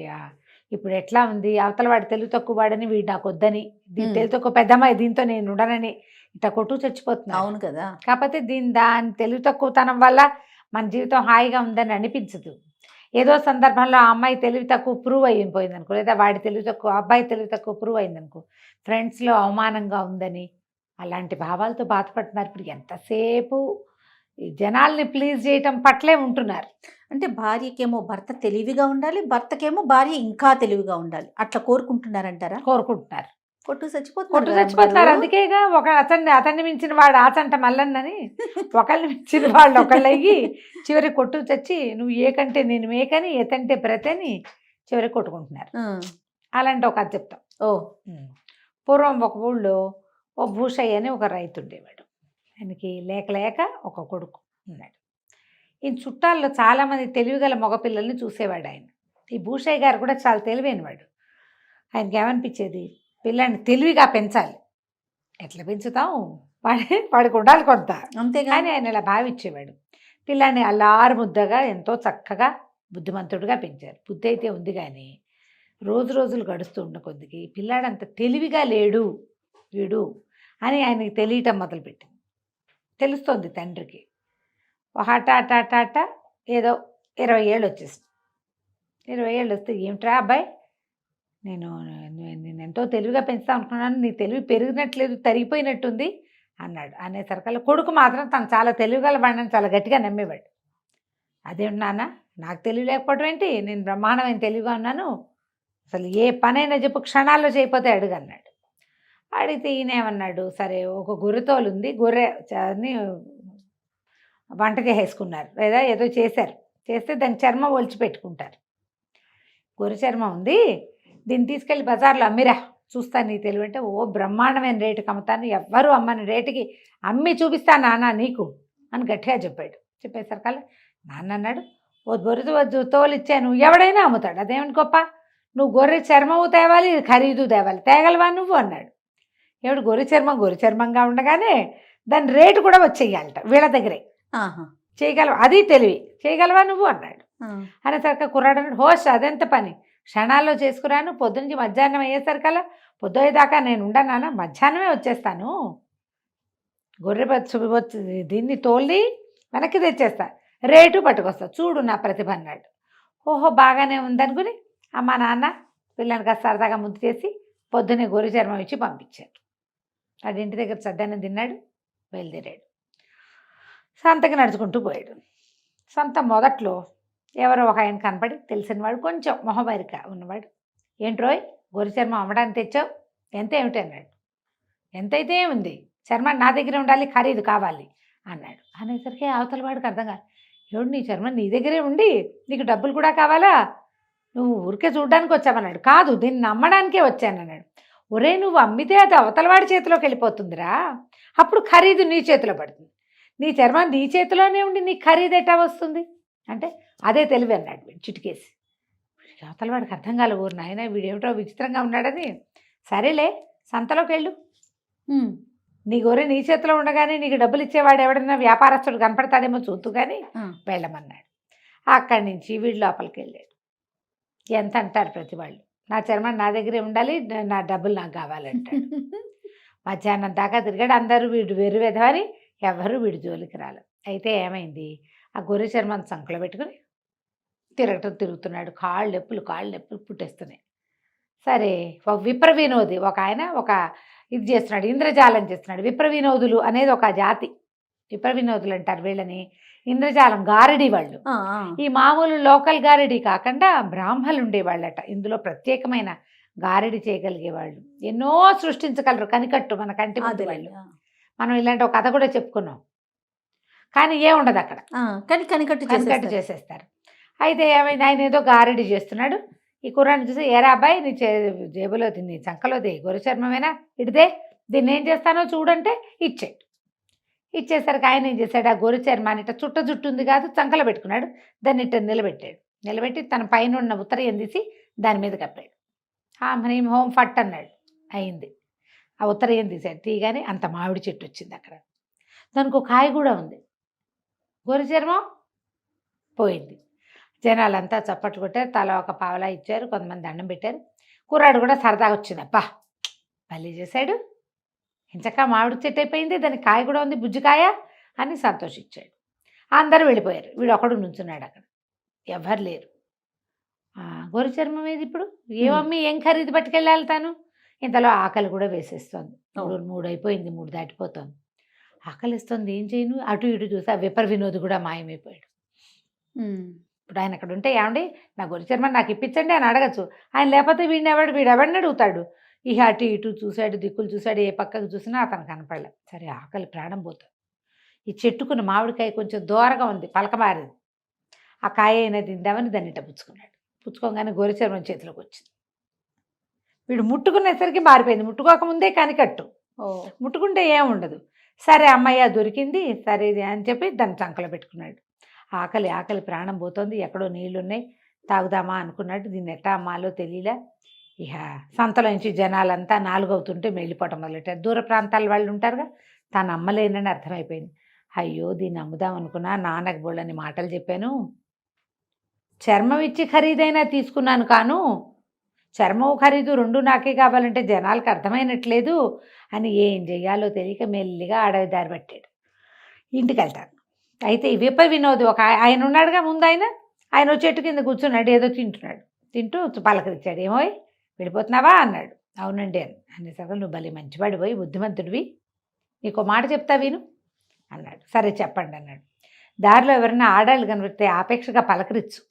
ఇప్పుడు ఎట్లా ఉంది, అవతల వాడు తెలివి తక్కువ వాడని వీడు నాకు వద్దని, తెలివి తక్కువ పెద్దమ్మాయి దీంతో నేను ఉండనని ఇట్లా కొట్టు చచ్చిపోతున్నా. అవును కదా. కాకపోతే దాని తెలివి తక్కువతనం వల్ల మన జీవితం హాయిగా ఉందని అనిపించదు. ఏదో సందర్భంలో ఆ అమ్మాయి తెలివి తక్కువ ప్రూవ్ అయిపోయింది అనుకో, లేదా వాడి తెలివి తక్కువ అబ్బాయి తెలివి తక్కువ ప్రూవ్ అయిందనుకో, ఫ్రెండ్స్లో అవమానంగా ఉందని అలాంటి భావాలతో బాధపడుతున్నారు. ఇప్పుడు ఎంతసేపు జనాల్ని ప్లీజ్ చేయటం పట్లే ఉంటున్నారు. అంటే భార్యకేమో భర్త తెలివిగా ఉండాలి, భర్తకేమో భార్య ఇంకా తెలివిగా ఉండాలి, అట్లా కోరుకుంటున్నారంటారా? కోరుకుంటున్నారు. కొట్టు చచ్చిపోతున్నారు. అందుకేగా అతన్ని మించిన వాడు ఆచంట మల్లన్నని, ఒకళ్ళని మించిన వాళ్ళు ఒకళ్ళయ్యి చివరి కొట్టు చచ్చి నువ్వు ఏకంటే నేను మేకని, ఏతంటే ప్రతని చివరి కొట్టుకుంటున్నారు. అలాంటి ఒక కథ చెప్తాం. పూర్వం ఒక ఊళ్ళో ఓ భూషయ్య అని ఒక రైతు ఉండేవాడు. ఆయనకి లేక ఒక కొడుకు ఉన్నాడు. ఈ చుట్టాల్లో చాలామంది తెలివిగల మగపిల్లల్ని చూసేవాడు ఆయన. ఈ భూషయ్య గారు కూడా చాలా తెలివైనవాడు. ఆయనకి ఏమనిపించేది, పిల్లాన్ని తెలివిగా పెంచాలి. ఎట్లా పెంచుతాం, వాడికి ఉండాలి కొంత, అంతేగాని ఆయన ఇలా భావించేవాడు. పిల్లాన్ని అల్లారు ముద్దగా ఎంతో చక్కగా బుద్ధిమంతుడిగా పెంచారు. బుద్ధి అయితే ఉంది, కానీ రోజులు గడుస్తూ ఉన్న కొద్దికి పిల్లాడంత తెలివిగా లేడు వీడు అని ఆయనకి తెలియటం మొదలుపెట్టింది. తెలుస్తోంది తండ్రికి. హఠాట ఏదో 20 ఏళ్ళు వచ్చేసింది. 20 ఏళ్ళు వస్తే, ఏమిట్రా అబ్బాయి, నేను ఎంతో తెలివిగా పెంచుతా అనుకున్నాను, నీ తెలివి పెరిగినట్లేదు, తరిగిపోయినట్టుంది అన్నాడు. అనేసరికల్లా కొడుకు మాత్రం తను చాలా తెలివిగల వాడిని చాలా గట్టిగా నమ్మేవాడు. అదేంటి నాన్న, నాకు తెలివి లేకపోవడం ఏంటి, నేను బ్రహ్మాండమైన తెలివిగా ఉన్నాను, అసలు ఏ పనైనా చెప్పు క్షణాల్లో చేయకపోతే అడుగు అన్నాడు. అడిగితే ఈయనేమన్నాడు, సరే ఒక గొర్రెతోలు ఉంది, గొర్రెని వంట చేసేసుకున్నారు, లేదా ఏదో చేస్తే దాని చర్మం ఒలిచి పెట్టుకుంటారు. గొర్రె చర్మం ఉంది, దీన్ని తీసుకెళ్ళి బజార్లో అమ్మిరా, చూస్తాను నీ తెలివి అంటే, ఓ బ్రహ్మాండమైన రేటుకి అమ్ముతాను, ఎవ్వరూ అమ్మని రేటుకి అమ్మి చూపిస్తాను నాన్న నీకు అని గట్టిగా చెప్పాడు. చెప్పేసరికల్లా నాన్న అన్నాడు, ఓ గొర్రె తోలు ఇచ్చాను, ఎవడైనా అమ్ముతాడు, అదేమిటి గొప్ప, నువ్వు గొర్రె చర్మము తేవాలి, ఖరీదు తేవాలి, తేగలవా నువ్వు అన్నాడు. ఎవడు గొర్రె చర్మంగా ఉండగానే దాని రేటు కూడా వచ్చేయాలట వీళ్ళ దగ్గరే. చేయగలవా, అది తెలివి, చేయగలవా నువ్వు అన్నాడు. అనేసరికి కుర్రాడు అన్నాడు, హోష్ అదెంత పని, క్షణాల్లో చేసుకురాను, పొద్దునుంచి మధ్యాహ్నం అయ్యేసరికల్లా పొద్దుయ్యేదాకా నేను ఉండనానా, మధ్యాహ్నమే వచ్చేస్తాను, గొర్రె దీన్ని తోలి వెనక్కి తెచ్చేస్తా, రేటు పట్టుకొస్తా, చూడు నా ప్రతిభ అన్నాడు. ఓహో బాగానే ఉందనుకుని అమ్మ నాన్న పిల్లని సరదాగా ముద్దు చేసి పొద్దున్నే గొర్రె చర్మం ఇచ్చి పంపించారు. అది ఇంటి దగ్గర సద్దన్నం తిన్నాడు, బయలుదేరాడు. సంతకి నడుచుకుంటూ పోయాడు. సంత మొదట్లో ఎవరో ఒక ఆయన కనపడి, తెలిసినవాడు, కొంచెం మొహబరిక ఉన్నవాడు, ఏంట్రోయ్ గొర్రె చర్మం అమ్మడానికి తెచ్చావు, ఎంత ఏమిటి అన్నాడు. ఎంతైతే ఉంది, చర్మం నా దగ్గరే ఉండాలి, ఖరీదు కావాలి అన్నాడు. అనేసరికి అవతల వాడికి అర్థం కాదు. ఎవడు నీ చర్మం నీ దగ్గరే ఉండి నీకు డబ్బులు కూడా కావాలా, నువ్వు ఊరికే చూడడానికి వచ్చావన్నాడు. కాదు, దీన్ని నమ్మడానికే వచ్చానన్నాడు. ఒరే, నువ్వు అమ్మితే అది అవతలవాడి చేతిలోకి వెళ్ళిపోతుందిరా, అప్పుడు ఖరీదు నీ చేతిలో పడుతుంది. నీ చర్మం నీ చేతిలోనే ఉండి నీకు ఖరీదు ఎట్టా వస్తుంది అంటే అదే తెలివి అన్నాడు వీడు చిటికేసి. అవతలవాడికి అర్థం కాలే, ఊరు నాయన వీడేమిటో విచిత్రంగా ఉన్నాడని. సరేలే, సంతలోకి వెళ్ళు, నీ గొర్రె నీ చేతిలో ఉండగానే నీకు డబ్బులు ఇచ్చేవాడు ఎవడైనా వ్యాపారస్తుడు కనపడతాడేమో చూస్తూ కానీ వెళ్ళమన్నాడు. అక్కడి నుంచి వీడు లోపలికి వెళ్ళాడు. ఎంత అంటారు ప్రతి వాళ్ళు, నా చర్మం నా దగ్గరే ఉండాలి, నా డబ్బులు నాకు కావాలంటాడు. మధ్యాహ్నం దాకా తిరిగాడు. అందరూ వీడు వేరు వెధవని ఎవరు వీడి జోలికి రాలేదు. అయితే ఏమైంది, ఆ గొర్రె చర్మం సంకలో పెట్టుకుని తిరుగుతున్నాడు. కాళ్ళు నొప్పులు పుట్టేస్తున్నాయి. సరే, ఒక విప్ర వినోది ఒక ఆయన ఒక ఇది చేస్తున్నాడు, ఇంద్రజాలం చేస్తున్నాడు. విప్ర వినోదులు అనేది ఒక జాతి, విప్ర వినోదులు అంటారు వీళ్ళని. ఇంద్రజాలం గారడి వాళ్ళు. ఈ మామూలు లోకల్ గారడి కాకుండా బ్రాహ్మలు ఉండేవాళ్ళట. ఇందులో ప్రత్యేకమైన గారడి చేయగలిగేవాళ్ళు, ఎన్నో సృష్టించగలరు. కనికట్టు మన కంటి ముందు వాళ్ళు. మనం ఇలాంటి ఒక కథ కూడా చెప్పుకున్నాం, కానీ ఏముండదు అక్కడ, కానీ కనికట్టు చేసేస్తారు. అయితే ఏమైంది, ఆయన ఏదో గారడి చేస్తున్నాడు. ఈ కుర్రాన్ని చూసి, ఏరా అబ్బాయి, నీ జేబులో నీ చంకలోది గొర్రె చర్మమేనా, ఇడితే దీన్ని ఏం చేస్తానో చూడంటే ఇచ్చాడు. ఇచ్చేసరికి ఆయన ఏం చేశాడు, ఆ గొర్రె చర్మాన్ని ఇట్ట జుట్టు ఉంది కాదు చంకలో పెట్టుకున్నాడు. దాన్ని ఇట్ట నిలబెట్టి తన పైన ఉన్న ఉత్తరీయం తీసి దాని మీద కప్పాడు. హ్రీం హోం ఫట్ అన్నాడు. అయింది. ఆ ఉత్తరీయం తీసాడు. తీయగానే అంత మామిడి చెట్టు వచ్చింది అక్కడ. దానికి ఒక కాయ కూడా ఉంది. గొర్రె చర్మం పోయింది. జనాలంతా చప్పట్లు కొట్టారు, తల ఒక పావలా ఇచ్చారు, కొంతమంది దండం పెట్టారు. కుర్రాడు కూడా సరదాగా వచ్చింది, అబ్బా పల్లి చేశాడు, ఇంచక్క మామిడి చెట్టు అయిపోయింది, దానికి కాయ కూడా ఉంది, బుజ్జికాయ అని సంతోషించాడు. అందరూ వెళ్ళిపోయారు. వీడు ఒకడు నుంచున్నాడు అక్కడ, ఎవరు లేరు. గొర్రె చర్మం ఏది ఇప్పుడు, ఏమమ్మీ ఏం ఖరీదు పట్టుకెళ్ళాలి తాను. ఇంతలో ఆకలి కూడా వేసేస్తుంది. 3 అయిపోయింది, 3 దాటిపోతుంది. ఆకలి ఇస్తుంది, ఏం చేయను. అటు ఇటు చూసి ఆ విపర్ వినోద్ కూడా మాయమైపోయాడు. ఇప్పుడు ఆయన అక్కడ ఉంటే, ఏమండి నా గొర్రె చర్మం నాకు ఇప్పించండి అని అడగచ్చు. ఆయన లేకపోతే వీడెవడిని అడుగుతాడు. ఇక అటు ఇటు చూశాడు, దిక్కులు చూశాడు, ఏ పక్కకు చూసినా అతను కనపడలేదు. సరే, ఆకలి ప్రాణం పోతుంది. ఈ చెట్టుకున్న మామిడికాయ కొంచెం దూరంగా ఉంది, పలక మారింది. ఆ కాయ అయినా తిందామని దాన్ని ఇట్ట పుచ్చుకున్నాడు. పుచ్చుకోగానే గొర్రె చర్మం చేతిలోకి వచ్చింది. వీడు ముట్టుకునేసరికి మారిపోయింది. ముట్టుకోకముందే కనికట్టు, ముట్టుకుంటే ఏముండదు. సరే అమ్మయ్య దొరికింది, సరే అని చెప్పి దాన్ని చంకలో పెట్టుకున్నాడు. ఆకలి ప్రాణం పోతుంది. ఎక్కడో నీళ్లున్నాయి, తాగుదామా అనుకున్నాడు. దీన్ని ఎట్టా అమ్మాలో తెలియలే. ఇక సంతలో నుంచి జనాలంతా 4 అవుతుంటే వెళ్ళిపోవటం మొదలెట్టారు. దూర ప్రాంతాల వాళ్ళు ఉంటారుగా, తాను అమ్మలేనని అర్థమైపోయింది. అయ్యో, దీన్ని అమ్ముదాం అనుకున్నా, నాన్నకు బోళ్ళని మాటలు చెప్పాను, చర్మం ఇచ్చి ఖరీదైనా తీసుకున్నాను కాను, చర్మం ఖరీదు 2 నాకే కావాలంటే జనాలకు అర్థమైనట్లేదు అని ఏం చెయ్యాలో తెలియక మెల్లిగా అడవి దారి పట్టాడు. ఇంటికి వెళ్తాను. అయితే విప వినోద్ ఒక ఆయన ఉన్నాడుగా ముందు, ఆయన చెట్టు కింద కూర్చున్నాడు, ఏదో తింటూ పలకరించాడు. ఏమో వెళ్ళిపోతున్నావా అన్నాడు. అవునండి అనేసరికి, నువ్వు భలే మంచివాడు పోయి బుద్ధిమంతుడివి, నీకు మాట చెప్తా విను అన్నాడు. సరే చెప్పండి అన్నాడు. దారిలో ఎవరైనా ఆడాళ్ళు కనిపిస్తే ఆపేక్షగా పలకరించు,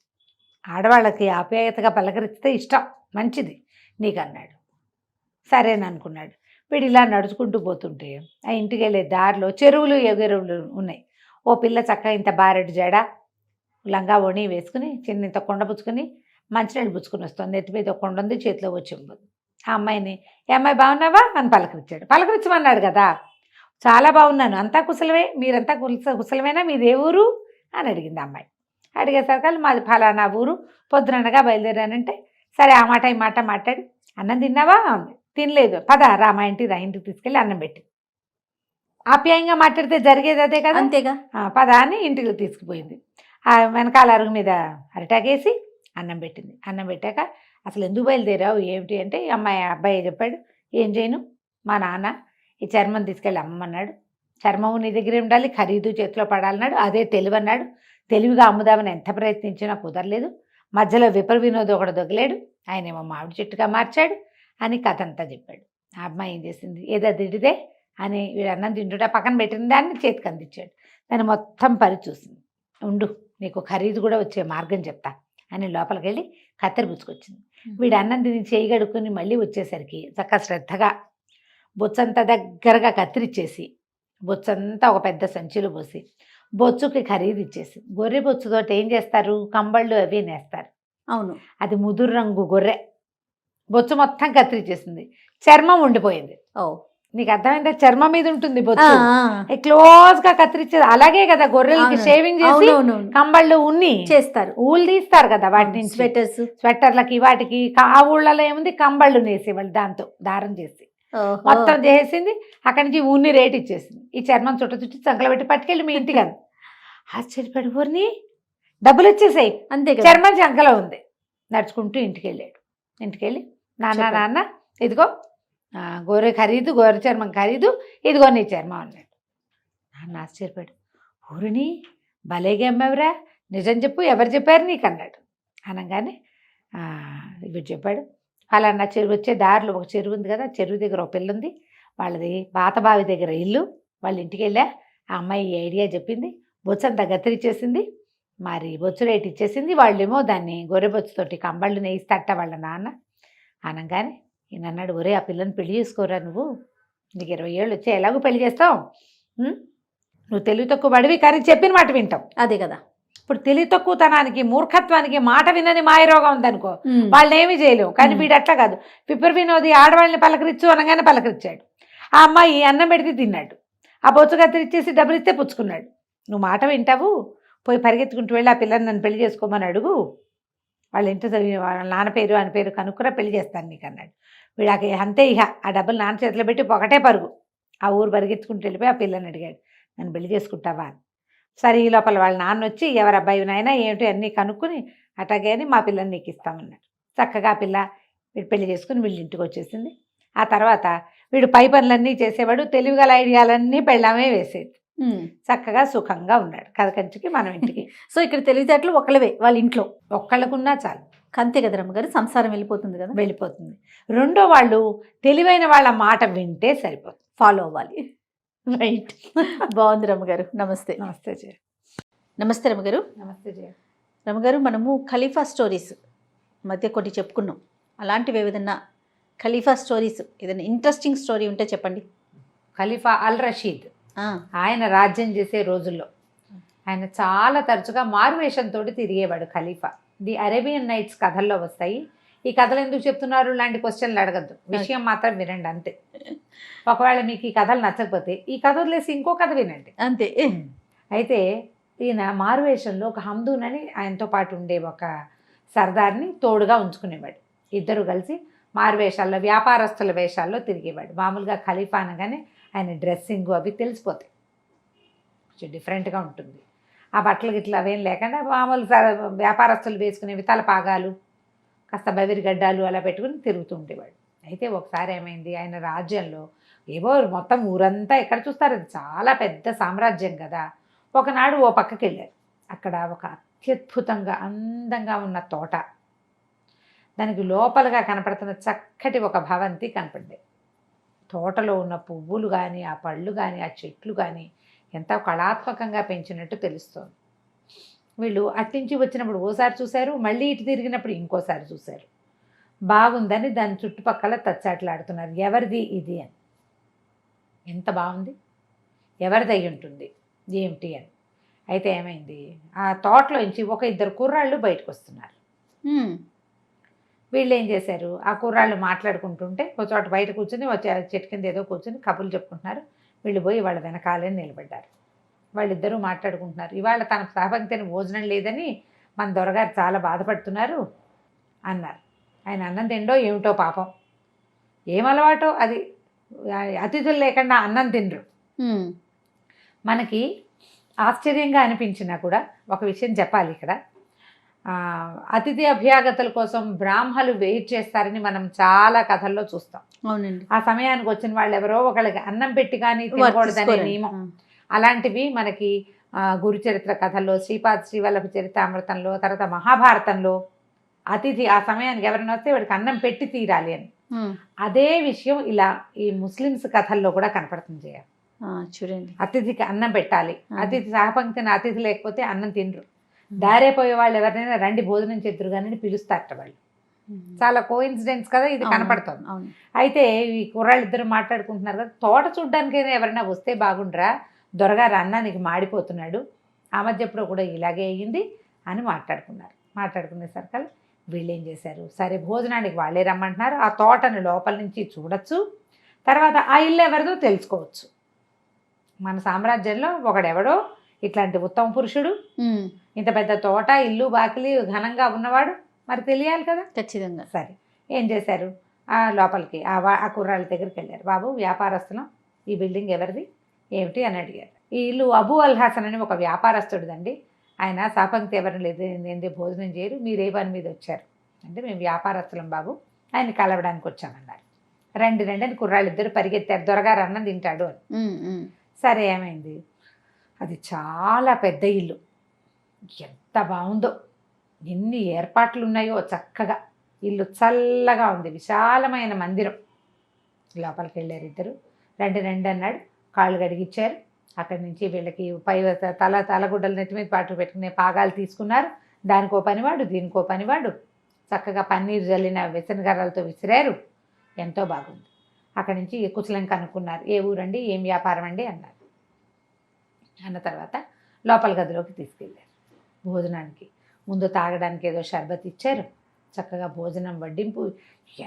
ఆడవాళ్ళకి ఆప్యాయతగా పలకరిస్తే ఇష్టం, మంచిది నీకు అన్నాడు. సరేననుకున్నాడు. వీడు ఇలా నడుచుకుంటూ పోతుంటే ఆ ఇంటికి వెళ్ళే దారిలో చెరువులు ఎగురువులు ఉన్నాయి. ఓ పిల్ల చక్కగా ఇంత బారెడు జడ, లంగా ఓణి వేసుకుని, చిన్న ఇంత కొండ పుచ్చుకొని మంచినీళ్ళు పుచ్చుకుని వస్తుంది. నెత్తి మీద ఒక కొండ ఉంది, చేతిలో వచ్చి ఉంది. ఆ అమ్మాయిని, ఏ అమ్మాయి బాగున్నావా అని పలకరించాడు. పలకరించమన్నాడు కదా. చాలా బాగున్నాను, అంతా కుశలమే, మీరంతా కుశలమేనా, మీది ఏ ఊరు అని అడిగింది అమ్మాయి. అడిగేసరికి మాది ఫలానా ఊరు, పొద్దుననగా బయలుదేరానంటే, సరే ఆ మాట ఈ మాట మాట్లాడి, అన్నం తిన్నావా అంది. తినలేదు. పద రా మా ఇంటికి తీసుకెళ్ళి అన్నం పెట్టి, ఆప్యాయంగా మాట్లాడితే జరిగేది అదే కదా, అంతేగా. పద అని ఇంటికి తీసుకుపోయింది. ఆ వెనకాల అరుగు మీద అరిటాకేసి అన్నం పెట్టింది. అన్నం పెట్టాక, అసలు ఎందుకు బయలుదేరావు ఏమిటి అంటే, అబ్బాయి చెప్పాడు, ఏం చేయను, మా నాన్న ఈ చర్మం తీసుకెళ్ళి అమ్మన్నాడు, చర్మము నీ దగ్గరే ఉండాలి, ఖరీదు చేతిలో పడాలన్నాడు, అదే తెలివి అన్నాడు. తెలివిగా అమ్ముదామని ఎంత ప్రయత్నించినా కుదరలేదు. మధ్యలో విపర వినోద్ ఒకడు దొగలేడు, ఆయనేమో మామిడి చెట్టుగా మార్చాడు అని కథ అంతా చెప్పాడు. ఆ అమ్మాయి ఏం చేసింది, ఏదో తిడితే అని వీడు అన్నం తింటుంటే పక్కన పెట్టిన దాన్ని చేతికి అందించాడు. దాన్ని మొత్తం చూసింది. ఉండు, నీకు ఖరీదు కూడా వచ్చే మార్గం చెప్తా అని లోపలికి వెళ్ళి కత్తెర పుచ్చుకొచ్చింది. వీడు అన్నం తిని చేయి గడుక్కుని మళ్ళీ వచ్చేసరికి చక్కగా శ్రద్ధగా బొచ్చంతా దగ్గరగా కత్తిరించేసి బొచ్చంతా ఒక పెద్ద సంచిలో పోసి బొచ్చుకి ఖరీదు ఇచ్చేసి, గొర్రె బొచ్చుతోటి ఏం చేస్తారు, కంబళ్ళు అవి నేస్తారు. అవును. అది ముదురు రంగు గొర్రె, బొచ్చు మొత్తం కత్తిరించేసింది, చర్మం ఉండిపోయింది. ఓ, నీకు అర్థమైందా? చర్మం మీద ఉంటుంది ఆ, బొచ్చు, ఆ. క్లోజ్ గా కత్తిరించేది. అలాగే కదా గొర్రెలకి అవును. షేవింగ్ చేసి అవునవునవును. కంబళ్ళు ఉన్ని చేస్తారు. ఊళ్ళు తీస్తారు కదా వాటి నుంచి, స్వెటర్స్. స్వెట్టర్లకి వాటికి. ఆ ఊళ్ళలో ఏముంది, కంబళ్ళు నేసేవాళ్ళు దాంతో దారం చేసి. మొత్తం చేసింది, అక్కడి నుంచి ఉన్ని రేట్ ఇచ్చేసింది. ఈ చర్మం చుట్టి చంకలు పెట్టి పట్టుకెళ్ళి మీ ఇంటికి అని. ఆశ్చర్యపడి, ఊరిని డబ్బులు ఇచ్చేసాయి, అంతే కదా. చర్మం చంకలో ఉంది. నడుచుకుంటూ ఇంటికి వెళ్ళాడు. ఇంటికి వెళ్ళి, నాన్న చెప్పండి. నాన్న ఇదిగో గొర్రె ఖరీదు, గొర్రె చర్మం ఖరీదు, ఇదిగో నీ చర్మం అన్నాడు. నాన్న ఆశ్చర్యపడు, ఊరిని భలేగా అమ్మావురా, నిజం చెప్పు, ఎవరు చెప్పారు నీకు అన్నాడు. అనగానే ఇవి చెప్పాడు. ఫలానా చెరువు వచ్చే దారిలో ఒక చెరువు ఉంది కదా, చెరువు దగ్గర ఒక పిల్ల ఉంది, వాళ్ళది పాత బావి దగ్గర ఇల్లు. వాళ్ళ ఇంటికి వెళ్ళా, ఆ అమ్మాయి ఈ ఐడియా చెప్పింది, బొచ్చంతా గత్తిరిచ్చేసింది, మరి బొచ్చు రేటు ఇచ్చేసింది. వాళ్ళేమో దాన్ని గొర్రె బొచ్చుతోటి కంబళ్ళు నేయిస్తట వాళ్ళ నాన్న. అనగానే ఈయన అన్నాడు, ఒరే ఆ పిల్లని పెళ్లి చేసుకోరా, నువ్వు నీకు 20 ఏళ్ళు వచ్చే ఎలాగో పెళ్లి చేస్తావు, నువ్వు తెలివి తక్కువ పడివి కానీ చెప్పిన మాట వింటావు. అదే కదా. ఇప్పుడు తెలివి తక్కువతనానికి, మూర్ఖత్వానికి, మాట వినని మాయరోగం ఉందనుకో, వాళ్ళని ఏమీ చేయలేవు. కానీ వీడు అట్లా కాదు, పిప్పర్ వినోది ఆడవాళ్ళని పలకరించు అనగానే పలకరించాడు. ఆ అమ్మాయి అన్నం పెడితే తిన్నాడు, ఆ బొచ్చు కత్తిరిచ్చేసి డబ్బులు ఇస్తే పుచ్చుకున్నాడు. నువ్వు మాట వింటావు, పోయి పరిగెత్తుకుంటూ వెళ్ళి ఆ పిల్లని నన్ను పెళ్లి చేసుకోమని అడుగు, వాళ్ళ ఇంటి వాళ్ళ నాన్న పేరు ఆయన పేరు కనుక్కురా, పెళ్లి చేస్తాను నీకు అన్నాడు. వీళ్ళకి అంతే, ఇక ఆ డబ్బులు నాన్న చేతిలో పెట్టి ఒకటే పరుగు ఆ ఊరు పరిగెత్తుకుంటూ వెళ్ళిపోయి ఆ పిల్లని అడిగాడు, నన్ను పెళ్లి చేసుకుంటావా అని. సరే, ఈ లోపల వాళ్ళ నాన్న వచ్చి, ఎవరు అబ్బాయి నాయనా ఏమిటి అన్నీ కనుక్కుని, అట్లాగే అని మా పిల్లని నీకు ఇస్తామన్నాడు. చక్కగా ఆ పిల్ల వీడు పెళ్లి చేసుకుని వీళ్ళ ఇంటికి వచ్చేసింది. ఆ తర్వాత వీడు పై పనులన్నీ చేసేవాడు, తెలివిగల ఐడియాలన్నీ పెళ్ళామే వేసేది. చక్కగా సుఖంగా ఉన్నాడు. కథ కంచికి మనం ఇంటికి. సో ఇక్కడ తెలివితేటలు ఒకళ్ళవే వాళ్ళ ఇంట్లో, ఒక్కళ్ళకున్నా చాలు, అంతే కదా రమ్మగారు, సంసారం వెళ్ళిపోతుంది కదా. వెళ్ళిపోతుంది. రెండో వాళ్ళు తెలివైన వాళ్ళ మాట వింటే సరిపోతుంది, ఫాలో అవ్వాలి. రైట్. బాగుంది రమ్మగారు. నమస్తే. నమస్తే జయ. నమస్తే రమ్మగారు. నమస్తే జయ. రమ్మగారు, మనము ఖలీఫా స్టోరీస్ మధ్య కొన్ని చెప్పుకున్నాం. అలాంటివి ఏదైనా ఖలీఫా స్టోరీస్, ఏదైనా ఇంట్రెస్టింగ్ స్టోరీ ఉంటే చెప్పండి. ఖలీఫా అల్ రషీద్, ఆయన రాజ్యం చేసే రోజుల్లో ఆయన చాలా తరచుగా మారువేషంతో తిరిగేవాడు ఖలీఫా. ది అరేబియన్ నైట్స్ కథల్లో వస్తాయి. ఈ కథలు ఎందుకు చెప్తున్నారు లాంటి క్వశ్చన్లు అడగద్దు, విషయం మాత్రం వినండి అంతే. ఒకవేళ మీకు ఈ కథలు నచ్చకపోతే ఈ కథ వదిలేసి ఇంకో కథ వినండి అంతే. అయితే ఈయన మారువేషంలో ఒక హమ్దూన్ అని ఆయనతో పాటు ఉండే ఒక సర్దార్ని తోడుగా ఉంచుకునేవాడు. ఇద్దరు కలిసి మారువేషాల్లో, వ్యాపారస్తుల వేషాల్లో తిరిగేవాడు. మామూలుగా ఖలీఫా అనగానే ఆయన డ్రెస్సింగ్ అవి తెలిసిపోతాయి, కొంచెం డిఫరెంట్గా ఉంటుంది. ఆ బట్టలు గిట్ల అవేం లేకుండా మామూలు వ్యాపారస్తులు వేసుకునేవి తలపాగాలు, కాస్త బవిరిగడ్డాలు అలా పెట్టుకుని తిరుగుతూ ఉండేవాడు. అయితే ఒకసారి ఏమైంది, ఆయన రాజ్యంలో ఏవో మొత్తం ఊరంతా ఎక్కడ చూస్తారు, అది చాలా పెద్ద సామ్రాజ్యం కదా. ఒకనాడు ఓ పక్కకి వెళ్ళారు, అక్కడ ఒక అత్యద్భుతంగా అందంగా ఉన్న తోట, దానికి లోపలగా కనపడుతున్న చక్కటి ఒక భవంతి కనపడింది. తోటలో ఉన్న పువ్వులు కానీ, ఆ పళ్ళు కానీ, ఆ చెట్లు కానీ ఎంతో కళాత్మకంగా పెంచినట్టు తెలుస్తోంది. వీళ్ళు అట్నుంచి వచ్చినప్పుడు ఓసారి చూశారు, మళ్ళీ ఇటు తిరిగినప్పుడు ఇంకోసారి చూశారు. బాగుందని దాని చుట్టుపక్కల తచ్చాట్లాడుతున్నారు, ఎవరిది ఇది అని. ఎంత బాగుంది, ఎవరిది అయి ఉంటుంది ఏమిటి అని. అయితే ఏమైంది, ఆ తోటలోంచి ఒక ఇద్దరు కుర్రాళ్ళు బయటకు వస్తున్నారు. వీళ్ళు ఏం చేశారు, ఆ కుర్రాళ్ళు మాట్లాడుకుంటుంటే ఒక చోట బయట కూర్చొని చెట్టు కింద ఏదో కూర్చొని కబుర్లు చెప్పుకుంటున్నారు. వీళ్ళు పోయి వాళ్ళ వెనకాలే నిలబడ్డారు. వాళ్ళిద్దరూ మాట్లాడుకుంటున్నారు, ఇవాళ తన సహపంక్తిని భోజనం లేదని మన దొరగారు చాలా బాధపడుతున్నారు అన్నారు. ఆయన అన్నం తిండో ఏమిటో పాపం, ఏం అలవాటో అది, అతిథులు లేకుండా అన్నం తినరు. మనకి ఆశ్చర్యంగా అనిపించినా కూడా ఒక విషయం చెప్పాలి ఇక్కడ. అతిథి అభ్యాగతుల కోసం బ్రాహ్మలు వెయిట్ చేస్తారని మనం చాలా కథల్లో చూస్తాం. అవునండి. ఆ సమయానికి వచ్చిన వాళ్ళు ఎవరో ఒకళ్ళకి అన్నం పెట్టి కానీ తినకూడదనే నియమం. అలాంటివి మనకి గురుచరిత్ర కథల్లో, శ్రీపాద శ్రీవల్లభ చరితామృతంలో, తర్వాత మహాభారతంలో అతిథి ఆ సమయానికి ఎవరైనా వస్తే వాడికి అన్నం పెట్టి తీరాలి అని. అదే విషయం ఇలా ఈ ముస్లిమ్స్ కథల్లో కూడా కనపడుతుంది చేయాలి. చూడండి, అతిథికి అన్నం పెట్టాలి, అతిథి సహపంక్తిన అతిథి లేకపోతే అన్నం తినరు. దారైపోయే వాళ్ళు ఎవరినైనా రండి భోజనం చేతురు కానీ పిలుస్తారట వాళ్ళు. చాలా కోఇన్సిడెన్స్ కదా ఇది అవును, కనపడుతుంది. అవును. అయితే ఈ కుర్రాళ్ళు ఇద్దరు మాట్లాడుకుంటున్నారు కదా, తోట చూడ్డానికైనా ఎవరైనా వస్తే బాగుండ్రా, దొరగారు అన్నానికి మాడిపోతున్నాడు, ఆ మధ్య ఎప్పుడో కూడా ఇలాగే అయ్యింది అని మాట్లాడుకున్నారు. మాట్లాడుకునేసరికి వీళ్ళు ఏం చేశారు, సరే భోజనానికి వాళ్ళే రమ్మంటున్నారు, ఆ తోటను లోపల నుంచి చూడొచ్చు, తర్వాత ఆ ఇల్లు ఎవరిదో తెలుసుకోవచ్చు. మన సామ్రాజ్యంలో ఒకడెవడో ఇట్లాంటి ఉత్తమ పురుషుడు, ఇంత పెద్ద తోట, ఇల్లు, బాకిలి ఘనంగా ఉన్నవాడు, మరి తెలియాలి కదా. ఖచ్చితంగా. సరే ఏం చేశారు, ఆ లోపలికి ఆ కుర్రాళ్ళ దగ్గరికి వెళ్ళారు. బాబు వ్యాపారస్తులం, ఈ బిల్డింగ్ ఎవరిది ఏమిటి అని అడిగారు. ఈ ఇల్లు అబూ అల్ హసన్ అని ఒక వ్యాపారస్తుడిదండి, ఆయన సాపంక్తి ఎవరిని లేదు ఏంది భోజనం చేయరు, మీరు ఏ పని మీద వచ్చారు అంటే మేము వ్యాపారస్తులం బాబు, ఆయన కలవడానికి వచ్చామన్నారు. రండి రండి అని కుర్రాళ్ళు ఇద్దరు పరిగెత్తారు, దొరగారు అన్నం తింటాడు అని. సరే ఏమైంది, అది చాలా పెద్ద ఇల్లు, ఎంత బాగుందో, ఎన్ని ఏర్పాట్లు ఉన్నాయో చక్కగా, ఇల్లు చల్లగా ఉంది, విశాలమైన మందిరం. లోపలికి వెళ్ళారు ఇద్దరు. రండి రండి అన్నాడు, కాళ్ళు గడిగిచ్చారు. అక్కడి నుంచి వీళ్ళకి పై తలగుడ్డలు నెత్తి మీద పాటు పెట్టుకునే పాగాలు తీసుకున్నారు. దానికో పనివాడు, దీనికో పనివాడు, చక్కగా పన్నీరు జల్లిన విసనగర్రలతో విసిరారు. ఎంతో బాగుంది. అక్కడి నుంచి కుశలం కనుక్కున్నారు, ఏ ఊరండి, ఏం వ్యాపారం అండి అన్నారు. అన్న తర్వాత లోపల గదిలోకి తీసుకెళ్ళారు. భోజనానికి ముందు తాగడానికి ఏదో షర్బత్ ఇచ్చారు, చక్కగా భోజనం వడ్డింపు,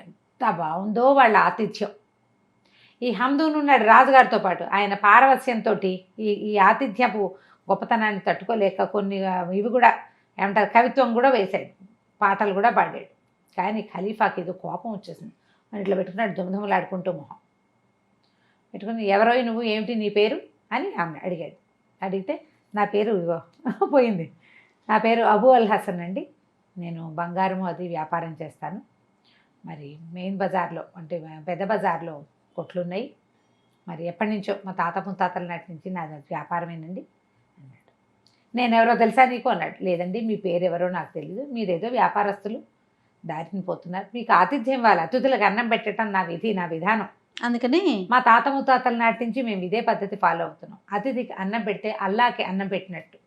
ఎంత బాగుందో వాళ్ళ ఆతిథ్యం. ఈ హమ్దూన్ ఉన్నాడు రాజుగారితో పాటు, ఆయన పారవస్యంతో ఈ ఆతిథ్యపు గొప్పతనాన్ని తట్టుకోలేక కొన్ని ఇవి కూడా ఏమంటారు కవిత్వం కూడా వేశాడు, పాటలు కూడా పాడాడు. కానీ ఖలీఫాకి ఏదో కోపం వచ్చేసింది, అని ఇట్లా పెట్టుకున్నాడు దుమదుమలాడుకుంటూ మొహం పెట్టుకుని, ఎవరో నువ్వు, ఏమిటి నీ పేరు అని ఆమె అడిగాడు. అడిగితే నా పేరు ఇగో పోయింది, నా పేరు అబూ అల్ హసన్ అండి, నేను బంగారము అది వ్యాపారం చేస్తాను, మరి మెయిన్ బజార్లో అంటే పెద్ద బజార్లో కొట్లున్నాయి, మరి ఎప్పటి నుంచో మా తాత ముత్తాతల నాటి నుంచి నా వ్యాపారమేనండి అన్నాడు. నేను ఎవరో తెలుసా నీకు అన్నాడు. లేదండి మీ పేరు ఎవరో నాకు తెలియదు, మీరేదో వ్యాపారస్తులు దారిని పోతున్నారు, మీకు ఆతిథ్యం ఇవ్వాలి, అతిథులకు అన్నం పెట్టడం నా విధి, నా విధానం, అందుకని మా తాత ముత్తాతల నాటి నుంచి మేము ఇదే పద్ధతి ఫాలో అవుతున్నాం, అతిథికి అన్నం పెడితే అల్లాకి అన్నం పెట్టినట్టు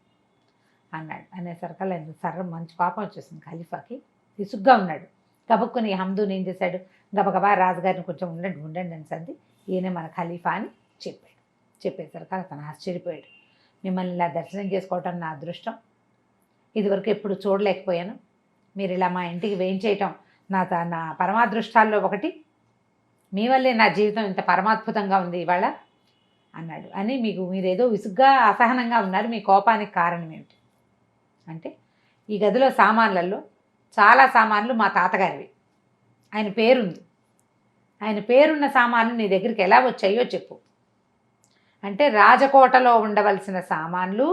అన్నాడు. అనేసరికల్లా సర్రం మంచి కోపం వచ్చేసింది ఖలీఫాకి, విసుగ్గా ఉన్నాడు. గబుక్కుని హమ్దూన్ ఏం చేశాడు, గబగబా రాజుగారిని కొంచెం ఉండండి ఉండండి అని సంది, ఈయన మన ఖలీఫా అని చెప్పాడు. చెప్పేసరికి అతను ఆశ్చర్యపోయాడు. మిమ్మల్ని ఇలా దర్శనం చేసుకోవటం నా అదృష్టం, ఇదివరకు ఎప్పుడు చూడలేకపోయాను, మీరు ఇలా మా ఇంటికి వేయించేయటం నా పరమాదృష్టాల్లో ఒకటి, మీ వల్లే నా జీవితం ఇంత పరమాద్భుతంగా ఉంది ఇవాళ అన్నాడు. అని మీరేదో విసుగ్గా అసహనంగా ఉన్నారు, మీ కోపానికి కారణం ఏమిటి అంటే, ఈ గదిలో సామాన్లలో చాలా సామాన్లు మా తాతగారివి, ఆయన పేరుంది, ఆయన పేరున్న సామాన్లు నీ దగ్గరికి ఎలా వచ్చాయో చెప్పు అంటే, రాజకోటలో ఉండవలసిన సామాన్లు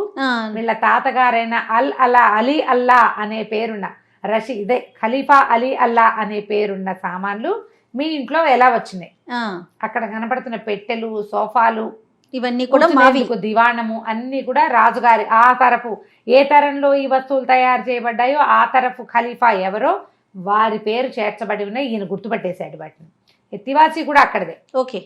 వీళ్ళ తాతగారైన అలీ అల్లా అనే పేరున్న ఇదే ఖలీఫా అలీ అల్లా అనే పేరున్న సామాన్లు మీ ఇంట్లో ఎలా వచ్చినాయి, అక్కడ కనపడుతున్న పెట్టెలు, సోఫాలు, ఇవన్నీ కూడా మావికు దివాణము అన్నీ కూడా రాజుగారి, ఆ తరపు ఏ తరంలో ఈ వస్తువులు తయారు చేయబడ్డాయో ఆ తరపు ఖలీఫా ఎవరో వారి పేరు చేర్చబడి ఉన్నాయి, ఈయన గుర్తుపట్టేశాడు వాటిని. ఎత్తివాసి కూడా అక్కడదే. ఓకే,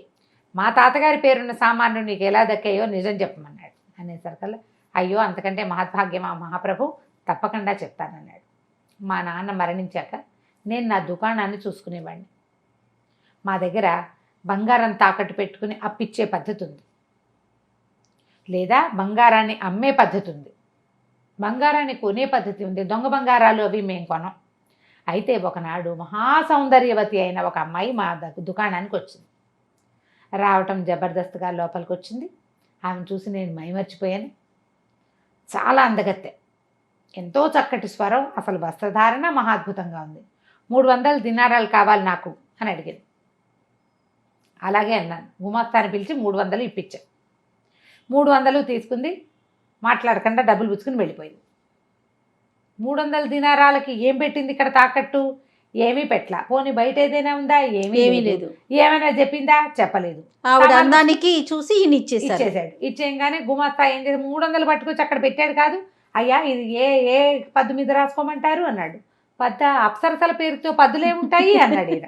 మా తాతగారి పేరున్న సామాన్లు నీకు ఎలా దక్కాయో నిజం చెప్పమన్నాడు. అనేసరికల్లా అయ్యో అంతకంటే మహద్భాగ్యమా మహాప్రభు, తప్పకుండా చెప్తానన్నాడు. మా నాన్న మరణించాక నేను నా దుకాణాన్ని చూసుకునేవాడిని, మా దగ్గర బంగారం తాకట్టు పెట్టుకుని అప్పిచ్చే పద్ధతి ఉంది, లేదా బంగారాన్ని అమ్మే పద్ధతి ఉంది, బంగారాన్ని కొనే పద్ధతి ఉంది, దొంగ బంగారాలు అవి మేము కొనం. అయితే ఒకనాడు మహాసౌందర్యవతి అయిన ఒక అమ్మాయి మా దుకాణానికి వచ్చింది. రావటం జబర్దస్త్గా లోపలికి వచ్చింది. ఆమెను చూసి నేను మైమర్చిపోయాను. చాలా అందగత్తె, ఎంతో చక్కటి స్వరం, అసలు వస్త్రధారణ మహాద్భుతంగా ఉంది. 300 దినారాలు కావాలి నాకు అని అడిగింది. అలాగే అన్నాను. గుమాస్తాని పిలిచి 300 ఇప్పించాను. 300 తీసుకుంది, మాట్లాడకుండా డబ్బులు పుచ్చుకుని వెళ్ళిపోయింది. 300 దినారాలకి ఏం పెట్టింది ఇక్కడ తాకట్టు? ఏమీ పెట్టలా. పోనీ బయట ఏదైనా ఉందా? ఏమీ లేదు. ఏమైనా చెప్పిందా? చెప్పలేదు. ఆవిడ అందానికి చూసి ఇచ్చేసాడు. ఇచ్చేయంగానే గుమాస్తా ఏం చేసి 300 పట్టుకొచ్చి అక్కడ పెట్టాడు. కాదు అయ్యా, ఇది ఏ పద్దు మీద రాసుకోమంటారు అన్నాడు. అప్సరసల పేరుతో పద్దులే ఉంటాయి అన్నాడు ఈయన.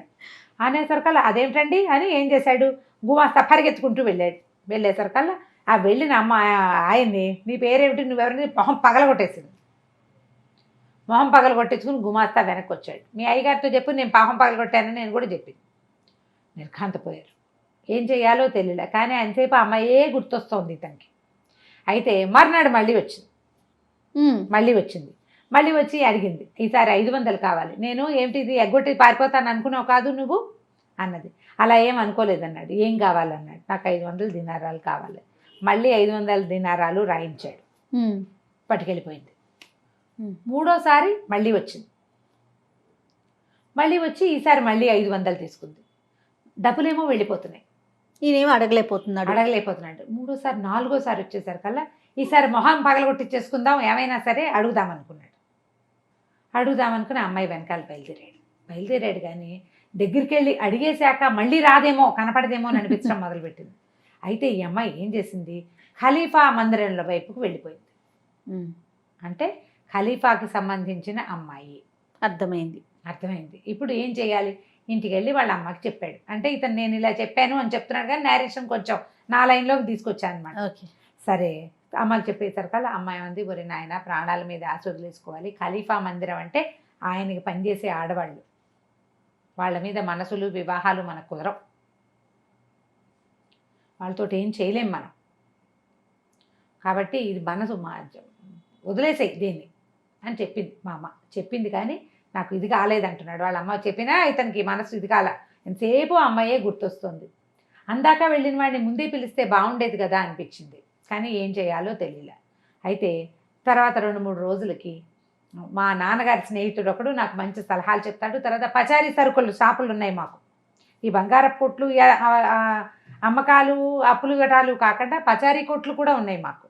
అనేసరికల్లా అదేమిటండి అని ఏం చేశాడు, గుమాస్తా పరిగెత్తుకుంటూ వెళ్ళాడు. వెళ్ళేసరికల్లా ఆ వెళ్ళిన ఆయన్ని నీ పేరేమిటి, నువ్వెవరిని మొహం పగలగొట్టేసింది. మొహం పగలు కొట్టించుకుని గుమాస్తా వెనక్కి వచ్చాడు. మీ అయ్యగారితో చెప్పు నేను పాపం పగలు కొట్టానని నేను కూడా చెప్పింది. నిర్ఘాంతపోయారు. ఏం చేయాలో తెలియలే. కానీ అంతసేపు అమ్మాయే గుర్తొస్తోంది ఇతనికి. అయితే మర్నాడు మళ్ళీ వచ్చింది. మళ్ళీ వచ్చి అడిగింది, ఈసారి 500 కావాలి. నేను ఏమిటిది ఎగ్గొట్టి పారిపోతాను అనుకున్నావు కాదు నువ్వు అన్నది. అలా ఏం అనుకోలేదన్నాడు. ఏం కావాలన్నాడు. నాకు 500 దినారాలు కావాలి. మళ్ళీ 500 దినారాలు రాయించాడు. పట్టుకెళ్ళిపోయింది. మూడోసారి మళ్ళీ వచ్చింది. మళ్ళీ వచ్చి ఈసారి మళ్ళీ 500 తీసుకుంది. డబ్బులేమో వెళ్ళిపోతున్నాయి. ఈయనేమో అడగలేకపోతున్నాడు. మూడోసారి నాలుగోసారి వచ్చేసరికల్లా ఈసారి మొహం పగలగొట్టించేసుకుందాం, ఏమైనా సరే అడుగుదామనుకున్నాడు. అడుగుదామనుకుని అమ్మాయి వెనకాల బయలుదేరాడు. కానీ దగ్గరికి వెళ్ళి అడిగేశాక మళ్ళీ రాదేమో, కనపడదేమో అని అనిపించడం మొదలుపెట్టింది. అయితే ఈ అమ్మాయి ఏం చేసింది, ఖలీఫా మందిరంలో వైపుకు వెళ్ళిపోయింది. అంటే ఖలీఫాకి సంబంధించిన అమ్మాయి. అర్థమైంది. ఇప్పుడు ఏం చేయాలి, ఇంటికి వెళ్ళి వాళ్ళ అమ్మకి చెప్పాడు. అంటే ఇతను నేను ఇలా చెప్పాను అని చెప్తున్నాడు, కానీ నేరేషన్ కొంచెం నా లైన్లోకి తీసుకొచ్చాను అనమాట. సరే అమ్మకి చెప్పేసరికల్లా అమ్మాయి ఉంది, ఒరి నాయన ప్రాణాల మీద ఆశ వదిలేసుకోవాలి. ఖలీఫా మందిరం అంటే ఆయనకి పనిచేసే ఆడవాళ్ళు, వాళ్ళ మీద మనసులు వివాహాలు మనకు కుదరవు, వాళ్ళతో ఏం చేయలేం మనం. కాబట్టి ఇది మనసు వదిలేసేయి దీన్ని అని చెప్పింది మా అమ్మ. చెప్పింది కానీ నాకు ఇది కాలేదంటున్నాడు. వాళ్ళ అమ్మ చెప్పినా ఇతనికి మనసు ఇది కాల. ఎంతసేపు అమ్మాయే గుర్తొస్తుంది. అందాక వెళ్ళిన వాడిని ముందే పిలిస్తే బాగుండేది కదా అనిపించింది. కానీ ఏం చేయాలో తెలియలే. అయితే తర్వాత 2-3 రోజులకి మా నాన్నగారి స్నేహితుడు ఒకడు నాకు మంచి సలహాలు చెప్తాడు. తర్వాత పచారీ సరుకులు షాపులు ఉన్నాయి మాకు. ఈ బంగారపు కొట్లు, అమ్మకాలు, అప్పులు గటాలు కాకుండా పచారీ కొట్లు కూడా ఉన్నాయి మాకు.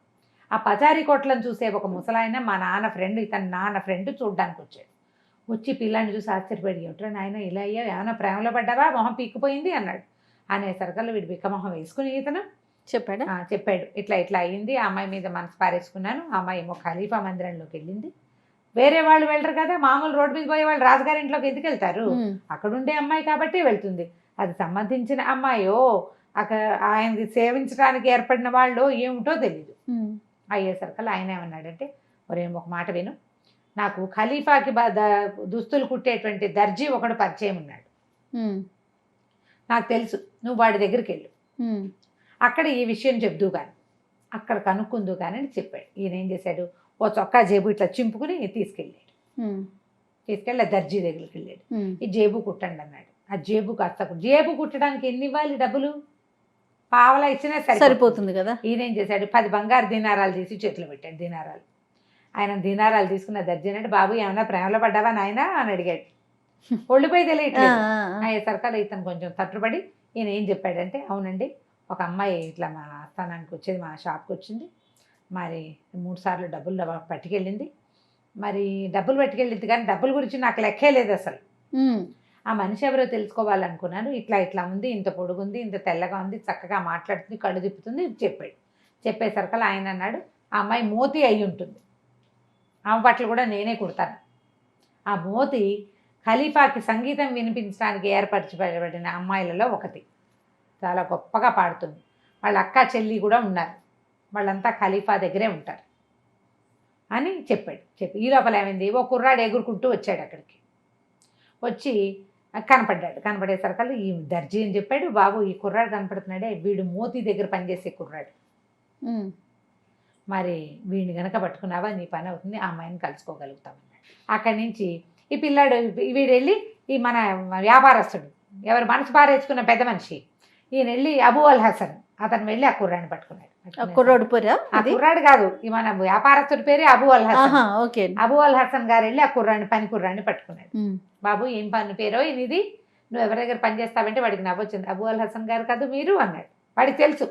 ఆ పచారీ కొట్లను చూసే ఒక ముసలాయన మా నాన్న ఫ్రెండ్, ఇతని నాన్న ఫ్రెండ్ చూడ్డానికి వచ్చాడు. వచ్చి పిల్లాన్ని చూసి ఆశ్చర్యపడి, ఏమిట్రా నాయన ఇలా అయ్యా, ఏమైనా ప్రేమలో పడ్డావా, మొహం పీక్కుపోయింది అన్నాడు. అనేసరికల్లా వీడు బిక్క మొహం వేసుకుని ఇతను చెప్పాడు ఇట్లా అయ్యింది, ఆ అమ్మాయి మీద మనసు పారేసుకున్నాను. ఆ అమ్మాయి ఏమో ఖలీఫా మందిరంలోకి వెళ్ళింది. వేరే వాళ్ళు వెళ్ళరు కదా, మామూలు రోడ్డు మీద పోయే వాళ్ళు రాజుగారి ఇంట్లోకి ఎందుకు వెళ్తారు, అక్కడుండే అమ్మాయి కాబట్టి వెళ్తుంది. అది సంబంధించిన అమ్మాయో అక్కడ ఆయనకి సేవించడానికి ఏర్పడిన వాళ్ళు ఏమిటో తెలీదు. అయ్యేసరికల్లా ఆయన ఏమన్నాడంటే, ఒరే ఒక మాట విను, నాకు ఖలీఫాకి దుస్తులు కుట్టేటువంటి దర్జీ ఒకడు పరిచయం ఉన్నాడు, నాకు తెలుసు, నువ్వు వాడి దగ్గరికి వెళ్ళు, అక్కడ ఈ విషయం చెప్దు కానీ, అక్కడ కనుక్కుందు కానీ అని చెప్పాడు. ఈయన ఏం చేశాడు, ఓ చొక్కా జేబు ఇట్లా చింపుకుని తీసుకెళ్ళి దర్జీ దగ్గరికి వెళ్ళాడు. ఈ జేబు కుట్టండి అన్నాడు. ఆ జేబు కాస్త జేబు కుట్టడానికి ఎన్ని ఇవ్వాలి డబ్బులు, పావలా ఇచ్చినా సరిపోతుంది కదా. ఈయన ఏం చేశాడు, 10 బంగారు దినారాలు తీసి చేతిలో పెట్టాడు. దినారాలు ఆయన దినారాలు తీసుకున్న దర్జీ అంటే, బాబు ఏమన్నా ప్రేమలో పడ్డావా నాయనా అని అడిగాడు. ఒళ్ళిపోయి తెలియట్లేదు. అయ్యేసరికల్లా ఇతను కొంచెం తట్టుబడి ఈయన ఏం చెప్పాడంటే, అవునండి ఒక అమ్మాయి ఇట్లా మా స్థానానికి వచ్చేది, మా షాప్కి వచ్చింది, మరి 3 సార్లు డబ్బులు పట్టుకెళ్ళింది, మరి డబ్బులు పట్టుకెళ్ళింది కానీ డబ్బుల గురించి నాకు లెక్కే లేదు అసలు. ఆ మనిషి ఎవరో తెలుసుకోవాలనుకున్నాను, ఇట్లా ఉంది, ఇంత పొడుగుంది, ఇంత తెల్లగా ఉంది, చక్కగా మాట్లాడుతుంది, కళ్ళు తిప్పుతుంది చెప్పాడు. చెప్పేసరికల్లా ఆయన అన్నాడు, ఆ అమ్మాయి మోతి అయి ఉంటుంది, ఆమె బట్టలు కూడా నేనే కుడతాను. ఆ మోతి ఖలీఫాకి సంగీతం వినిపించడానికి ఏర్పరచబడిన అమ్మాయిలలో ఒకటి, చాలా గొప్పగా పాడుతుంది, వాళ్ళ అక్క చెల్లి కూడా ఉన్నారు, వాళ్ళంతా ఖలీఫా దగ్గరే ఉంటారు అని చెప్పాడు. ఈ లోపల ఏమైంది, ఓ కుర్రాడు ఎగురుకుంటూ వచ్చాడు. అక్కడికి వచ్చి కనపడేసరికల్లా ఈ దర్జీ అని చెప్పాడు, బాబు ఈ కుర్రాడు కనపడుతున్నాడే, వీడు మోతి దగ్గర పనిచేసే కుర్రాడు, మరి వీడిని గనక పట్టుకున్నావా నీ పని అవుతుంది, ఆ అమ్మాయిని కలుసుకోగలుగుతామన్నాడు. అక్కడి నుంచి ఈ పిల్లాడు వీడు వెళ్ళి ఈ మన వ్యాపారస్తుడు ఎవరు మనసు పారేసుకున్న పెద్ద మనిషి ఈయన వెళ్ళి అబూ అల్ హసన్, అతను వెళ్ళి ఆ కుర్రాడిని పట్టుకున్నాడు. కుర్రాడు కాదు, ఈ మన వ్యాపారస్తుడి పేరే అబూ అల్ హసన్. అబూ అల్ హసన్ గారు వెళ్ళి ఆ పని కుర్రాడిని పట్టుకున్నాడు. బాబు ఏం పని పేరో ఇది, నువ్వు ఎవరి దగ్గర పని చేస్తావంటే వాడికి నవ్వొచ్చింది. అబూ అల్ హసన్ గారు కాదు మీరు అన్నాడు. వాడికి తెలుసు.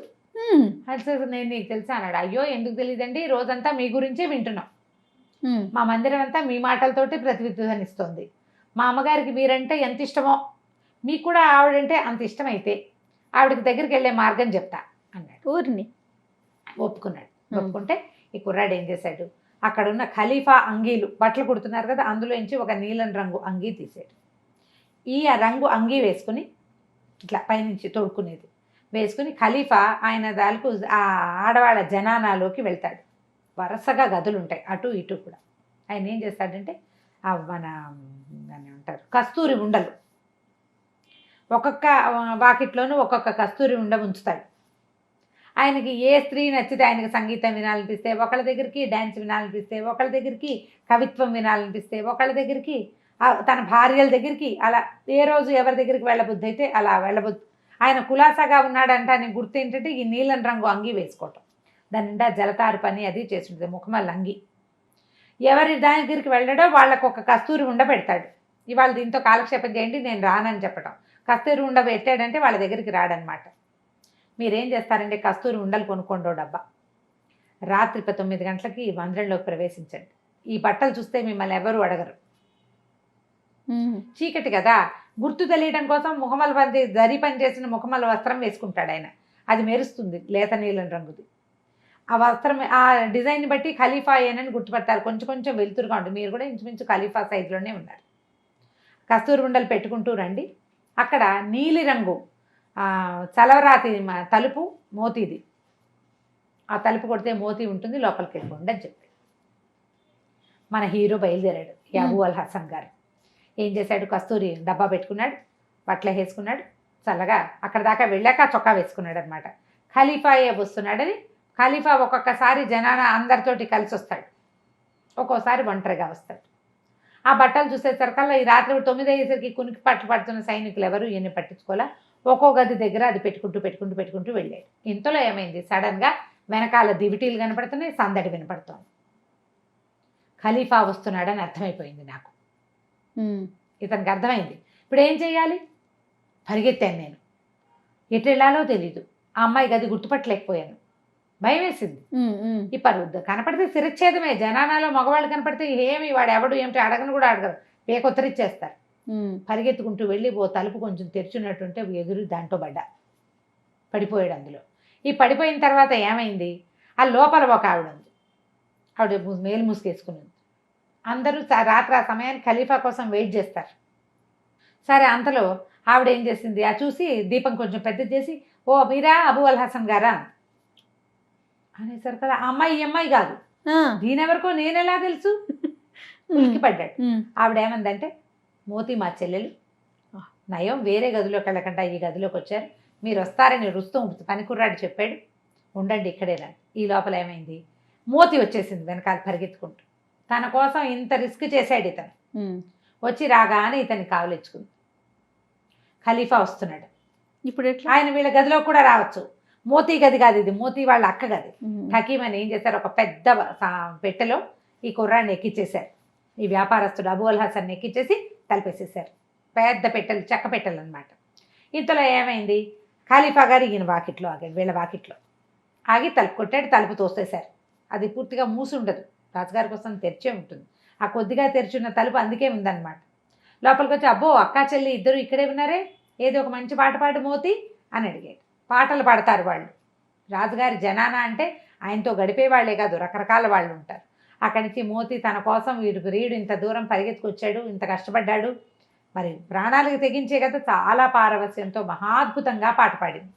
నేను నీకు తెలుసా అన్నాడు. అయ్యో ఎందుకు తెలియదండి, రోజంతా మీ గురించే వింటున్నాం, మా మందిరం అంతా మీ మాటలతోటి ప్రతిధ్వనిస్తోంది, మా అమ్మగారికి మీరంటే ఎంత ఇష్టమో, మీకు కూడా ఆవిడంటే అంత ఇష్టమైతే ఆవిడకి దగ్గరికి వెళ్ళే మార్గం చెప్తా అన్నాడు. ఊరిని ఒప్పుకున్నాడు. ఒప్పుకుంటే ఈ కుర్రాడు ఏం చేశాడు, అక్కడ ఉన్న ఖలీఫా అంగీలు బట్టలు కుడుతున్నారు కదా, అందులో నుంచి ఒక నీలం రంగు అంగీ తీసాడు. ఈ రంగు అంగీ వేసుకుని ఇట్లా పైనుంచి తొడుక్కునేది వేసుకుని ఖలీఫా ఆయన దాలకు ఆ ఆడవాళ్ళ జనానాలోకి వెళ్తాడు. వరుసగా గదులు ఉంటాయి అటు ఇటు కూడా. ఆయన ఏం చేస్తాడంటే మన దాన్ని అంటారు కస్తూరి ఉండలు, ఒక్కొక్క వాకిట్లోనూ ఒక్కొక్క కస్తూరి ఉండ ఉంచుతాడు. ఆయనకి ఏ స్త్రీ నచ్చితే ఆయనకి సంగీతం వినాలనిపిస్తే ఒకళ్ళ దగ్గరికి, డ్యాన్స్ వినాలనిపిస్తే ఒకళ్ళ దగ్గరికి, కవిత్వం వినాలనిపిస్తే ఒకళ్ళ దగ్గరికి, తన భార్యల దగ్గరికి, అలా ఏ రోజు ఎవరి దగ్గరికి వెళ్ళబుద్ధి అయితే అలా వెళ్ళబుద్ధి. ఆయన కులాసాగా ఉన్నాడంట అని గుర్తు ఏంటంటే ఈ నీలం రంగు అంగి వేసుకోవటం, దాని నిండా జలతారు పని అది చేస్తుంటుంది, ముఖమల్ల అంగి. ఎవరి దగ్గరికి వెళ్ళడో వాళ్ళకు ఒక కస్తూరి ఉండ పెడతాడు. ఇవాళ దీంతో కాలక్షేపం చేయండి, నేను రానని చెప్పటం. కస్తూరి ఉండ పెట్టాడంటే వాళ్ళ దగ్గరికి రాడనమాట. మీరేం చేస్తారంటే కస్తూరి ఉండలు కొనుక్కోండో డబ్బా, రాత్రి 9 గంటలకి మందిరంలోకి ప్రవేశించండి. ఈ బట్టలు చూస్తే మిమ్మల్ని ఎవరు అడగరు, చీకటి కదా, గుర్తు తెలియడం కోసం ముఖమల పని జరి పని చేసిన ముఖమల వస్త్రం వేసుకుంటాడు ఆయన. అది మెరుస్తుంది, లేత నీలం రంగుది. ఆ వస్త్రం ఆ డిజైన్ బట్టి ఖలీఫా ఏనని గుర్తుపడతారు. కొంచెం కొంచెం వెలుతురుగా ఉంటుంది. మీరు కూడా ఇంచుమించు ఖలీఫా సైజులోనే ఉన్నారు. కస్తూరి ఉండలు పెట్టుకుంటూ రండి. అక్కడ నీలిరంగు చలవరాతి తలుపు మోతీది, ఆ తలుపు కొడితే మోతీ ఉంటుంది, లోపలికి వెళ్ళిపోండి అని చెప్పి మన హీరో బయలుదేరాడు. అబూ అల్ హసన్ గారు ఏం చేశాడు, కస్తూరి డబ్బా పెట్టుకున్నాడు, బట్టలు వేసుకున్నాడు, చల్లగా అక్కడ దాకా వెళ్ళాక చొక్కా వేసుకున్నాడు అనమాట. ఖలీఫాయే వస్తున్నాడని. ఖలీఫా ఒక్కొక్కసారి జనాన అందరితోటి కలిసి వస్తాడు, ఒక్కోసారి ఒంటరిగా వస్తాడు. ఆ బట్టలు చూసేసరికల్లా ఈ రాత్రి 9 అయ్యేసరికి కునికి పడుతున్న సైనికులు ఎవరు ఈయన్ని పట్టించుకోలే. ఒక్కో గది దగ్గర అది పెట్టుకుంటూ వెళ్ళాడు. ఇంతలో ఏమైంది, సడన్గా వెనకాల దివిటీలు కనపడుతున్నాయి, సందడి వినపడుతోంది. ఖలీఫా వస్తున్నాడని అర్థమైపోయింది నాకు. ఇతనికి అర్థమైంది. ఇప్పుడు ఏం చెయ్యాలి, పరిగెత్తాను నేను. ఎటు వెళ్ళాలో తెలీదు. ఆ అమ్మాయి గది గుర్తుపట్టలేకపోయాను, భయం వేసింది. ఈ పరుద్దు కనపడితే శిరచ్ఛేదమే. జనానాలో మగవాళ్ళు కనపడితే ఏమి వాడు ఎవడు ఏమిటి అడగను కూడా అడగరు, పేకొత్తరిచ్చేస్తారు. పరిగెత్తుకుంటూ వెళ్ళి ఓ తలుపు కొంచెం తెరుచున్నట్టుంటే ఎదురు దాంట్లో పడిపోయాడు అందులో. ఈ పడిపోయిన తర్వాత ఏమైంది, ఆ లోపల ఒక ఆవిడ ఉంది, ఆవిడ మేలు మూసుకేసుకుని. అందరూ రాత్రి ఆ సమయానికి ఖలీఫా కోసం వెయిట్ చేస్తారు. సరే, అంతలో ఆవిడ ఏం చేసింది, ఆ చూసి దీపం కొంచెం పెద్ద చేసి, ఓ మీరా అబూ అల్ హసన్ గారా అనేసరికి ఆ అమ్మాయి ఈ అమ్మాయి కాదు, దీనెవరికో నేనెలా తెలుసు, ఉలికి పడ్డాడు. ఆవిడ ఏమందంటే, మోతీ మా చెల్లెలు, నయం వేరే గదిలోకి వెళ్ళకుండా ఈ గదిలోకి వచ్చారు, మీరు వస్తారని రుస్తుం పనికుర్రాడు చెప్పాడు, ఉండండి ఇక్కడేనా. ఈ లోపల ఏమైంది, మోతీ వచ్చేసింది వెనకాల పరిగెత్తుకుంటూ. తన కోసం ఇంత రిస్క్ చేశాడు ఇతను. వచ్చి రాగానే ఇతన్ని కావలించుకుంది. ఖలీఫా వస్తున్నాడు. ఇప్పుడు ఆయన వీళ్ళ గదిలో కూడా రావచ్చు. మోతీ గది కాదు ఇది, మోతీ వాళ్ళ అక్క గది. హకీమ్ అని ఏం చేశారు, ఒక పెద్ద పెట్టెలో ఈ కుర్రాన్ని ఎక్కిచ్చేశారు. ఈ వ్యాపారస్తుడు అబూ అల్ హసన్ ఎక్కిచ్చేసి తలిపేసేశారు. పెద్ద పెట్టెలు, చెక్క పెట్టెలు అనమాట. ఇంతలో ఏమైంది, ఖలీఫా గారు ఈయన వాకిట్లో ఆగాడు, వీళ్ళ వాకిట్లో ఆగి తలుపు కొట్టాడు. తలుపు తోసేశారు. అది పూర్తిగా మూసి ఉండదు, రాజుగారి కోసం తెరిచే ఉంటుంది. ఆ కొద్దిగా తెరిచున్న తలుపు అందుకే ఉందన్నమాట. లోపలికి వచ్చి, అబ్బో అక్కా చెల్లి ఇద్దరు ఇక్కడే ఉన్నారే, ఏదో ఒక మంచి పాట పాడు మోతీ అని అడిగాడు. పాటలు పాడతారు వాళ్ళు. రాజుగారి జనానా అంటే ఆయనతో గడిపే వాళ్ళే కాదు, రకరకాల వాళ్ళు ఉంటారు. అక్కడి నుంచి మోతీ తన కోసం వీడు ఇంత దూరం పరిగెత్తుకొచ్చాడు, ఇంత కష్టపడ్డాడు, మరి ప్రాణాలకు తెగించే కదా, చాలా పారవస్యంతో మహాద్భుతంగా పాట పాడింది.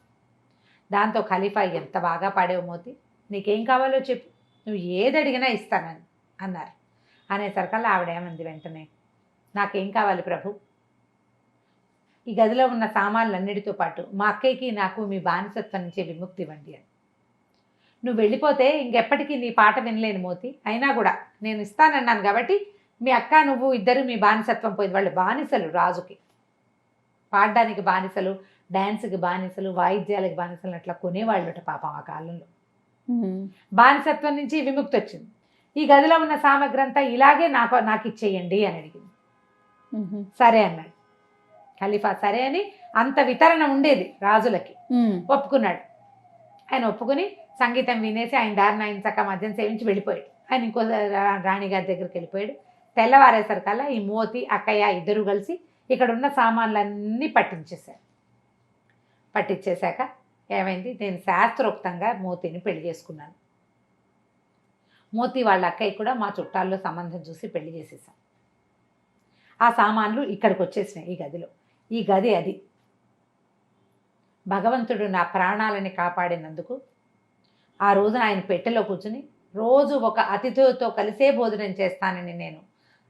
దాంతో ఖలీఫా, ఎంత బాగా పాడేవు మోతీ, నీకేం కావాలో చెప్పు, నువ్వు ఏది అడిగినా ఇస్తానని అన్నారు. అనేసరికల్లా ఆవిడేమంది వెంటనే, నాకేం కావాలి ప్రభు, ఈ గదిలో ఉన్న సామాన్లన్నిటితో పాటు మా అక్కయ్యకి నాకు మీ బానిసత్వం నుంచి విముక్తి ఇవ్వండి అని. నువ్వు వెళ్ళిపోతే ఇంకెప్పటికీ నీ పాట వినలేను మోతీ, అయినా కూడా నేను ఇస్తానన్నాను కాబట్టి మీ అక్క నువ్వు ఇద్దరు మీ బానిసత్వం పోయింది. వాళ్ళు బానిసలు, రాజుకి పాడడానికి బానిసలు, డ్యాన్స్కి బానిసలు, వాయిద్యాలకి బానిసలు అట్లా కొనేవాళ్ళట పాపం ఆ కాలంలో. బానిసత్వం నుంచి విముక్తి వచ్చింది. ఈ గదిలో ఉన్న సామగ్రి అంతా ఇలాగే నాకు ఇచ్చేయండి అని అడిగింది. సరే అన్నాడు ఖలీఫా. సరే అని అంత వితరణ ఉండేది రాజులకి. ఒప్పుకున్నాడు. ఆయన ఒప్పుకుని సంగీతం వినేసి ఆయన దారిని ఆయన చక్క మద్యం సేవించి వెళ్ళిపోయాడు. ఆయన ఇంకో రాణిగారి దగ్గరికి వెళ్ళిపోయాడు. తెల్లవారేసరికల్లా ఈ మోతీ అక్కయ్య ఇద్దరు కలిసి ఇక్కడ ఉన్న సామాన్లన్నీ పట్టించేశారు. పట్టించేశాక ఏమైంది, నేను శాస్త్రోక్తంగా మోతీని పెళ్లి చేసుకున్నాను. మోతీ వాళ్ళ అక్కయ్య కూడా మా చుట్టాల్లో సంబంధం చూసి పెళ్లి చేసేసాం. ఆ సామాన్లు ఇక్కడికి వచ్చేసినాయి ఈ గదిలో. ఈ గది అది. భగవంతుడు నా ప్రాణాలని కాపాడినందుకు ఆ రోజున ఆయన పెట్టెలో కూర్చుని రోజు ఒక అతిథితో కలిసే భోజనం చేస్తానని నేను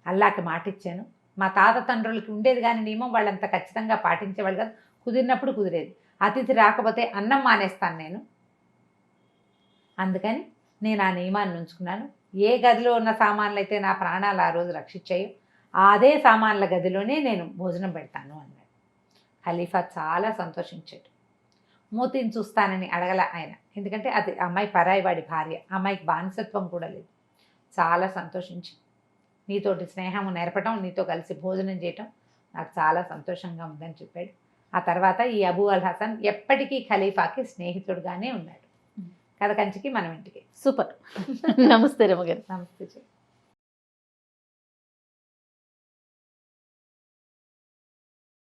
అల్లాకి మాట ఇచ్చాను. మా తాత తండ్రులకి ఉండేది కానీ నియమం, వాళ్ళంత ఖచ్చితంగా పాటించేవాళ్ళు కాదు. కుదిరినప్పుడు కుదిరేది. అతిథి రాకపోతే అన్నం మానేస్తాను నేను. అందుకని నేను ఆ నియమాన్ని ఉంచుకున్నాను. ఏ గదిలో ఉన్న సామాన్లు అయితే నా ప్రాణాలు ఆ రోజు రక్షించాయో అదే సామాన్ల గదిలోనే నేను భోజనం పెడతాను అన్నాడు. ఖలీఫా చాలా సంతోషించాడు. మూతిని చూస్తానని అడగల ఆయన, ఎందుకంటే అది అమ్మాయి పరాయివాడి భార్య, అమ్మాయికి బానిసత్వం కూడా లేదు. చాలా సంతోషించి నీతోటి స్నేహం నేర్పటం, నీతో కలిసి భోజనం చేయటం నాకు చాలా సంతోషంగా ఉందని చెప్పాడు. ఆ తర్వాత ఈ అబూ అల్ హసన్ ఎప్పటికీ ఖలీఫాకి స్నేహితుడుగానే ఉన్నాడు. కథ కంచికి మనం ఇంటికి. సూపర్. నమస్తే రమగారు. నమస్తే.